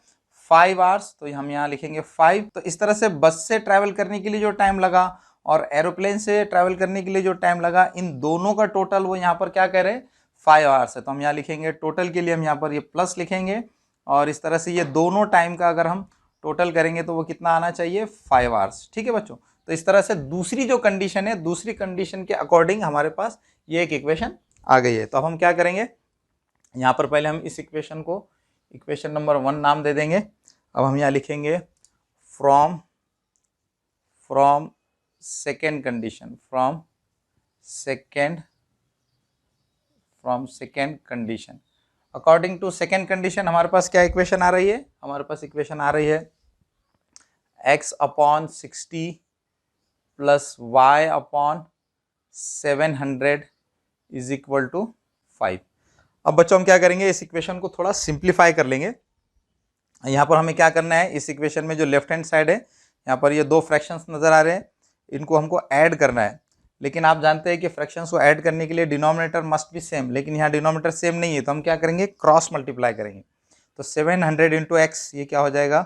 5 आवर्स, तो हम यहाँ लिखेंगे 5। तो इस तरह से बस से ट्रैवल करने के लिए जो टाइम लगा और एरोप्लेन से ट्रैवल करने के लिए जो टाइम लगा, इन दोनों का टोटल वो यहाँ पर क्या कह रहे हैं, 5 आवर्स है। तो हम यहाँ लिखेंगे टोटल के लिए हम यहाँ पर ये प्लस लिखेंगे, और इस तरह से ये दोनों टाइम का अगर हम टोटल करेंगे तो वो कितना आना चाहिए, 5 आवर्स। ठीक है बच्चों, तो इस तरह से दूसरी जो कंडीशन है, दूसरी कंडीशन के अकॉर्डिंग हमारे पास ये एक इक्वेशन आ गई है। तो अब हम क्या करेंगे, यहाँ पर पहले हम इस इक्वेशन को इक्वेशन नंबर 1 नाम दे देंगे। अब हम यहाँ लिखेंगे from second condition, from second condition, according to second condition हमारे पास क्या इक्वेशन आ रही है, हमारे पास इक्वेशन आ रही है x upon 60 plus y upon 700 is equal to 5। अब बच्चों हम क्या करेंगे, इस इक्वेशन को थोड़ा सिंप्लीफाई कर लेंगे। यहाँ पर हमें क्या करना है, इस इक्वेशन में जो लेफ्ट हैंड साइड है यहाँ पर ये दो फ्रैक्शंस नजर आ रहे हैं, इनको हमको ऐड करना है। लेकिन आप जानते हैं कि फ्रैक्शंस को ऐड करने के लिए डिनोमिनेटर मस्ट बी सेम, लेकिन यहाँ डिनोमिनेटर सेम नहीं है, तो हम क्या करेंगे, क्रॉस मल्टीप्लाई करेंगे। तो 700 इंटू एक्स ये क्या हो जाएगा,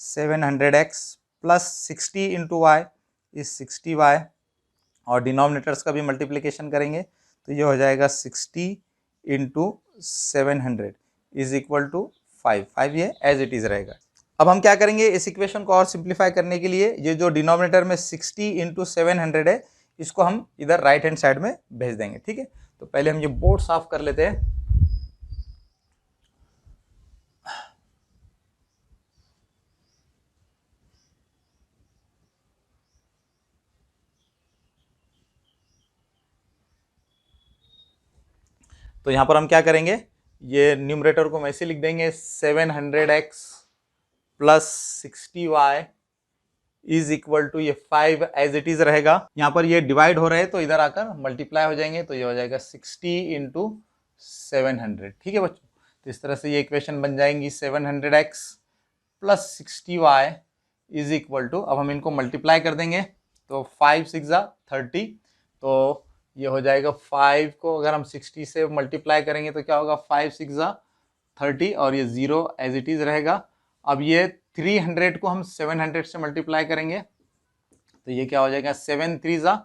700x plus 60 into Y is 60y, और डिनोमिनेटर्स का भी मल्टीप्लिकेशन करेंगे तो ये हो जाएगा 60 इंटू 700 इज इक्वल टू 5 ये एज इट इज रहेगा। अब हम क्या करेंगे, इस इक्वेशन को और सिंप्लीफाई करने के लिए ये जो डिनोमिनेटर में 60 इंटू 700 है इसको हम इधर राइट हैंड साइड में भेज देंगे। ठीक है, तो पहले हम ये बोर्ड साफ कर लेते हैं। तो यहाँ पर हम क्या करेंगे, ये न्यूमरेटर को हम ऐसे लिख देंगे 700x plus 60y is equal to, ये 5 एज इट इज रहेगा। यहाँ पर ये डिवाइड हो रहे हैं तो इधर आकर मल्टीप्लाई हो जाएंगे, तो ये हो जाएगा 60 इंटू 700। ठीक है बच्चों, तो इस तरह से ये इक्वेशन बन जाएंगी 700x plus 60y is equal to, अब हम इनको मल्टीप्लाई कर देंगे तो 5 6 30, तो ये हो जाएगा 5 को अगर हम 60 से मल्टीप्लाई करेंगे तो क्या होगा, 5 6 30 और ये 0 एज इट इज रहेगा। अब ये 300 को हम 700 से मल्टीप्लाई करेंगे तो ये क्या हो जाएगा, 7 3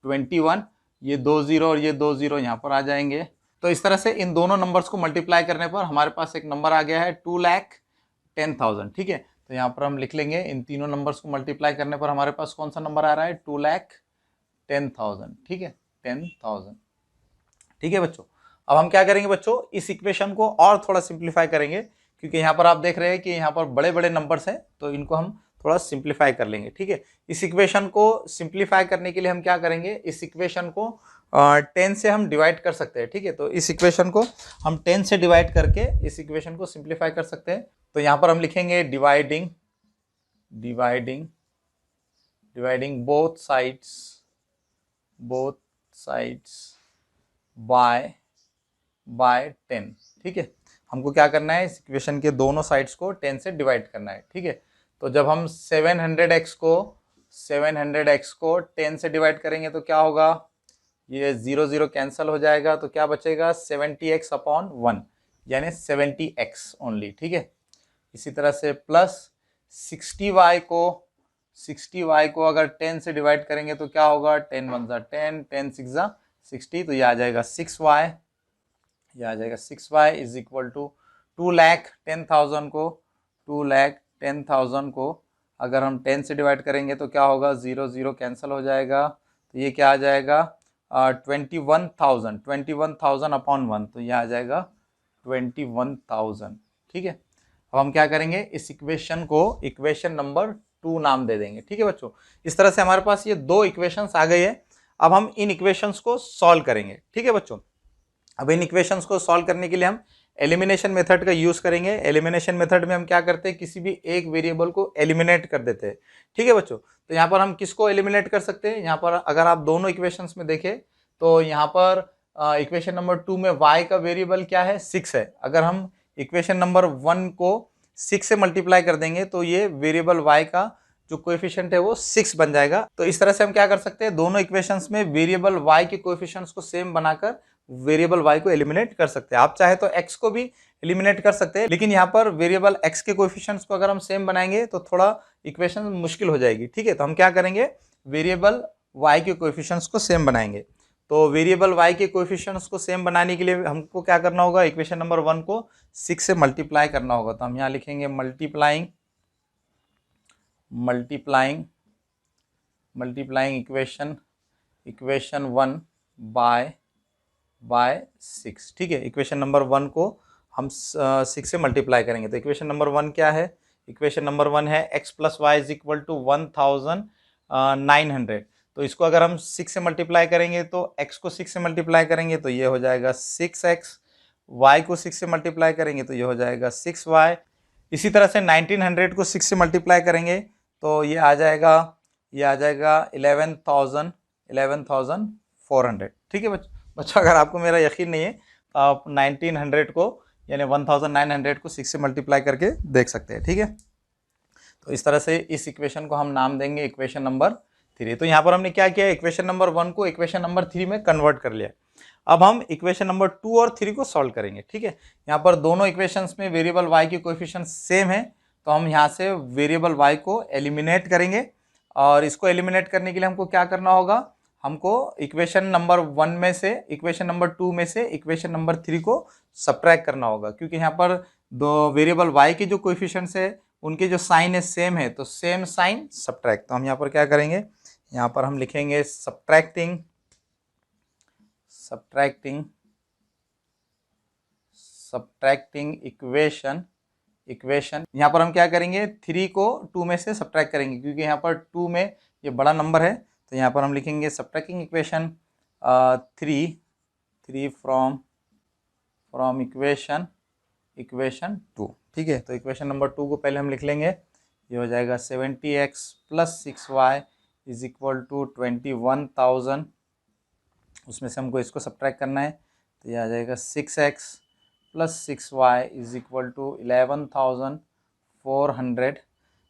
21, ये 2 0 और ये 2 0 यहाँ पर आ जाएंगे। तो इस तरह से इन दोनों नंबर्स को मल्टीप्लाई करने पर हमारे पास एक नंबर आ गया है 2,10,000। ठीक है, तो यहाँ पर हम लिख लेंगे इन तीनों नंबर्स को मल्टीप्लाई करने पर हमारे पास कौन सा नंबर आ रहा है, 2,10,000। ठीक है, 10,000। ठीक है बच्चों, अब हम क्या करेंगे बच्चों, इस इक्वेशन को और थोड़ा सिंप्लीफाई करेंगे, क्योंकि यहाँ पर आप देख रहे हैं कि यहाँ पर बड़े बड़े नंबर्स हैं, तो इनको हम थोड़ा सिंप्लीफाई कर लेंगे। ठीक है, इस इक्वेशन को सिंप्लीफाई करने के लिए हम क्या करेंगे, इस इक्वेशन को 10 से हम डिवाइड कर सकते हैं। ठीक है, तो इस इक्वेशन को हम 10 से डिवाइड करके इस इक्वेशन को सिंप्लीफाई कर सकते हैं। तो यहाँ पर हम लिखेंगे डिवाइडिंग बोथ साइड्स बाय 10। ठीक है, हमको क्या करना है, इस इक्वेशन के दोनों साइड्स को 10 से डिवाइड करना है। ठीक है, तो जब हम 700x को 10 से डिवाइड करेंगे तो क्या होगा, ये 0 0 कैंसिल हो जाएगा, तो क्या बचेगा 70x अपॉन 1 यानी 70x ओनली। ठीक है, इसी तरह से प्लस 60y को अगर 10 से डिवाइड करेंगे तो क्या होगा, 10 1 10 10 6 60, तो ये आ जाएगा 6y, ये आ जाएगा 6y इज इक्वल टू 2,10,000 को अगर हम 10 से डिवाइड करेंगे तो क्या होगा, 0 0 कैंसिल हो जाएगा, तो ये क्या आ जाएगा 21,000 अपॉन 1, तो ये आ जाएगा 21,000। ठीक है, अब हम क्या करेंगे, इस इक्वेशन को इक्वेशन नंबर 2 नाम दे देंगे। ठीक है बच्चों, इस तरह से हमारे पास ये दो इक्वेशंस आ गई है। अब हम इन इक्वेशंस को सॉल्व करेंगे। ठीक है बच्चों, अब इन इक्वेशंस को सॉल्व करने के लिए हम एलिमिनेशन मेथड का यूज करेंगे। एलिमिनेशन मेथड में हम क्या करते हैं, किसी भी एक वेरिएबल को एलिमिनेट कर देते हैं। ठीक है बच्चों, तो यहाँ पर हम किसको एलिमिनेट कर सकते हैं, यहाँ पर अगर आप दोनों इक्वेशंस में देखें तो यहाँ पर इक्वेशन नंबर 2 में y का वेरिएबल क्या है, 6 है। अगर हम इक्वेशन नंबर 1 को 6 से मल्टीप्लाई कर देंगे तो ये वेरिएबल y का जो कोएफिशिएंट है वो 6 बन जाएगा। तो इस तरह से हम क्या कर सकते हैं, दोनों इक्वेशंस में वेरिएबल y के कोएफिशिएंट्स को सेम बनाकर वेरिएबल y को एलिमिनेट कर सकते हैं। आप चाहे तो x को भी एलिमिनेट कर सकते हैं, लेकिन यहाँ पर वेरिएबल x के कोएफिशिएंट्स को अगर हम सेम बनाएंगे तो थोड़ा इक्वेशन मुश्किल हो जाएगी। ठीक है, तो हम क्या करेंगे, वेरिएबल y के कोएफिशिएंट्स को सेम बनाएंगे। तो वेरिएबल y के कोएफिशिएंट्स को सेम बनाने के लिए हमको क्या करना होगा, इक्वेशन नंबर 1 को 6 से मल्टीप्लाई करना होगा। तो हम यहाँ लिखेंगे मल्टीप्लाइंग इक्वेशन 1 बाय 6। ठीक है, इक्वेशन नंबर 1 को हम 6 से मल्टीप्लाई करेंगे। तो इक्वेशन नंबर 1 क्या है, इक्वेशन नंबर 1 है x plus y is equal to 1,900। तो इसको अगर हम 6 से मल्टीप्लाई करेंगे तो x को 6 से मल्टीप्लाई करेंगे तो ये हो जाएगा 6x, y को 6 से मल्टीप्लाई करेंगे तो ये हो जाएगा 6y। इसी तरह से 1900 को 6 से मल्टीप्लाई करेंगे तो ये आ जाएगा 11,400। ठीक है बच्चों, अगर आपको मेरा यकीन नहीं है तो आप 1900 को यानी 1900 को 6 से मल्टीप्लाई करके देख सकते हैं। ठीक है, तो इस तरह से इस इक्वेशन को हम नाम देंगे इक्वेशन नंबर 3। तो यहाँ पर हमने क्या किया, इक्वेशन नंबर 1 को इक्वेशन नंबर 3 में कन्वर्ट कर लिया। अब हम इक्वेशन नंबर 2 और 3 को सॉल्व करेंगे। ठीक है, यहाँ पर दोनों इक्वेशंस में वेरिएबल y के कोएफिशिएंट सेम है, तो हम यहाँ से वेरिएबल y को एलिमिनेट करेंगे। और इसको एलिमिनेट करने के लिए हमको क्या करना होगा, हमको इक्वेशन नंबर 1 में से इक्वेशन नंबर 2 में से इक्वेशन नंबर 3 को सब्ट्रैक्ट करना होगा, क्योंकि यहाँ पर दो वेरिएबल y के जो कोएफिशिएंट्स है उनके जो साइन है सेम है, तो सेम साइन सब्ट्रैक्ट। तो हम यहाँ पर क्या करेंगे, यहाँ पर हम लिखेंगे सब्ट्रैक्टिंग इक्वेशन। यहाँ पर हम क्या करेंगे, 3 को 2 में से सब्ट्रैक्ट करेंगे, क्योंकि यहाँ पर 2 में ये बड़ा नंबर है। तो यहाँ पर हम लिखेंगे subtracting equation 3 from from equation 2। ठीक है, तो इक्वेशन नंबर 2 को पहले हम लिख लेंगे। ये हो जाएगा 70x plus 6y is equal to 21,000। उसमें से हमको इसको सब्ट्रैक्ट करना है, तो ये आ जाएगा 6x plus 6y is equal to 11,400।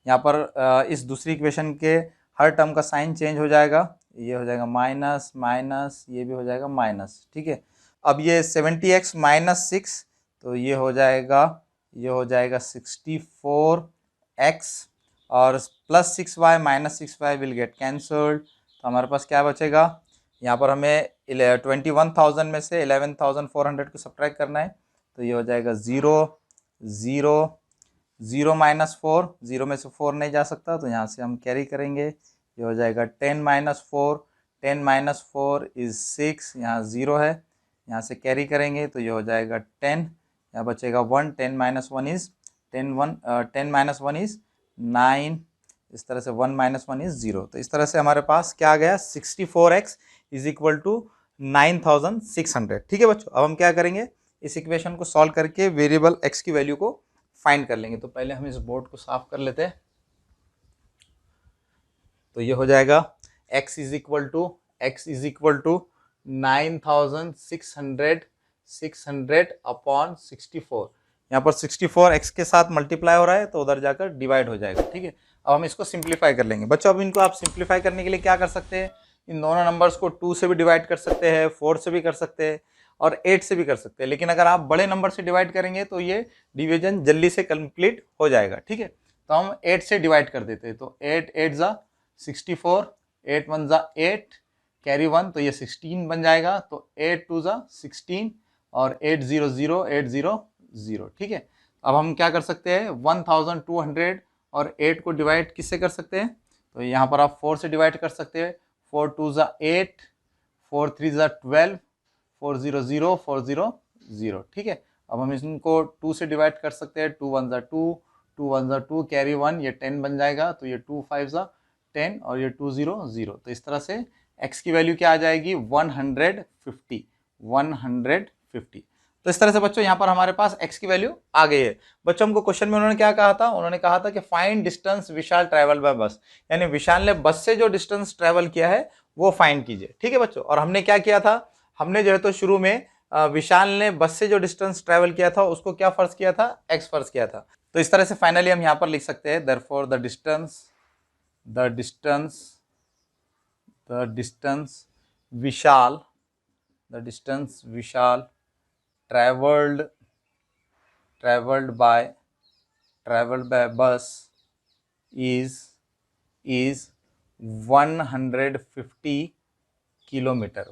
यहाँ पर इस दूसरी इक्वेशन के हर टर्म का साइन चेंज हो जाएगा, ये हो जाएगा माइनस माइनस, ये भी हो जाएगा माइनस। ठीक है, अब ये 70x माइनस 6, तो ये हो जाएगा 64x और plus 6y minus 6y will get cancelled. तो हमारे पास क्या बचेगा, यहाँ पर हमें 21,000 में से 11,400 को सब्ट्रैक्ट करना है, तो ये हो जाएगा 0 0 0 माइनस 4, 0 में से 4 नहीं जा सकता, तो यहाँ से हम कैरी करेंगे। ये हो जाएगा 10 माइनस 4, 10 माइनस 4 इज़ 6, यहाँ 0 है, यहाँ से कैरी करेंगे तो ये हो जाएगा 10, यहाँ बचेगा 1, 10 माइनस 1 इज़ 10 माइनस 1 इज़ 9, इस तरह से 1 माइनस 1 इज़ 0। तो इस तरह से हमारे पास क्या आ गया, 64x इज इक्वल टू 9,600। ठीक है बच्चों, अब हम क्या करेंगे, इस इक्वेशन को सॉल्व करके वेरिएबल x की वैल्यू को फाइंड कर लेंगे। तो पहले हम इस बोर्ड को साफ कर लेते हैं। तो ये हो जाएगा x is equal to 9,600 upon 64। यहाँ पर 64 x के साथ मल्टीप्लाई हो रहा है तो उधर जाकर डिवाइड हो जाएगा। ठीक है, अब हम इसको सिंप्लीफाई कर लेंगे। बच्चों अब इनको आप सिंप्लीफाई करने के लिए क्या कर सकते हैं, इन दोनों नंबर्स को 2 से भी डिवाइड कर सकते हैं, 4 से भी कर सकते हैं और 8 से भी कर सकते हैं। लेकिन अगर आप बड़े नंबर से डिवाइड करेंगे तो ये डिवीजन जल्दी से कंप्लीट हो जाएगा। ठीक है, तो हम 8 से डिवाइड कर देते हैं। तो 8 8 ज़ा 64, 8 1 ज़ा 8, कैरी 1, तो ये 16 बन जाएगा। तो 8 2 ज़ा 16 और 8 0 0 8 0 0। ठीक है, अब हम क्या कर सकते हैं, 1200 और 8 को डिवाइड किससे कर सकते हैं, तो यहाँ पर आप 4 से डिवाइड कर सकते हैं। 4 2 ज़ा 8, 4 3 ज़ा 12, 4 0 0 4 0 0। ठीक है, अब हम इनको 2 से डिवाइड कर सकते हैं। 2 1 ज़ा 2, 2 1 ज़ा 2, कैरी 1, ये 10 बन जाएगा। तो ये 2 5 ज़ा 10 और ये 2 0 0। तो इस तरह से x की वैल्यू क्या आ जाएगी, 150। तो इस तरह से बच्चों यहाँ पर हमारे पास x की वैल्यू आ गई है। बच्चों हमको क्वेश्चन में उन्होंने क्या कहा था, उन्होंने कहा था कि find distance Vishal travel by बस, यानी विशाल ने बस से जो डिस्टेंस ट्रैवल किया है वो फाइंड कीजिए। ठीक है बच्चों, और हमने क्या किया था, हमने जो है तो शुरू में विशाल ने बस से जो डिस्टेंस ट्रैवल किया था उसको क्या फर्ज किया था, x फर्ज किया था। तो इस तरह से फाइनली हम यहाँ पर लिख सकते हैं, therefore the distance Vishal traveled by bus is 150 kilometre.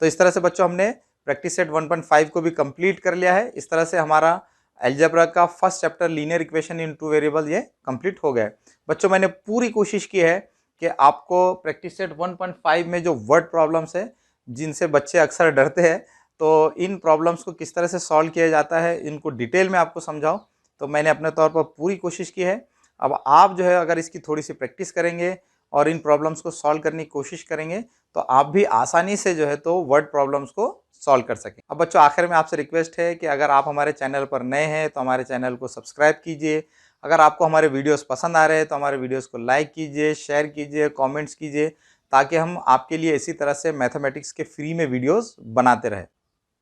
तो इस तरह से बच्चों हमने प्रैक्टिस सेट 1.5 को भी कंप्लीट कर लिया है। इस तरह से हमारा अलजेब्रा का first chapter linear equation in 2 variable ये कंप्लीट हो गया है। बच्चों मैंने पूरी कोशिश की है कि आपको प्रैक्टिस सेट 1.5 में जो वर्ड प्रॉब्लम्स है जिनसे बच्चे अक्सर डरते हैं, तो इन प्रॉब्लम्स को किस तरह से सॉल्व किया जाता है इनको डिटेल में आपको समझाऊं, तो मैंने अपने तौर पर पूरी कोशिश की है। अब आप जो है अगर इसकी थोड़ी सी प्रैक्टिस करेंगे और इन प्रॉब्लम्स को सॉल्व करने की कोशिश करेंगे तो आप भी आसानी से जो है तो वर्ड प्रॉब्लम्स को सॉल्व कर सकें। अब बच्चों आखिर में आपसे रिक्वेस्ट है कि अगर आप हमारे चैनल पर नए हैं तो हमारे चैनल को सब्सक्राइब कीजिए। अगर आपको हमारे वीडियोस पसंद आ रहे हैं तो हमारे वीडियोस को लाइक कीजिए, शेयर कीजिए, कमेंट्स कीजिए, ताकि हम आपके लिए इसी तरह से मैथमेटिक्स के फ्री में वीडियोस बनाते रहें।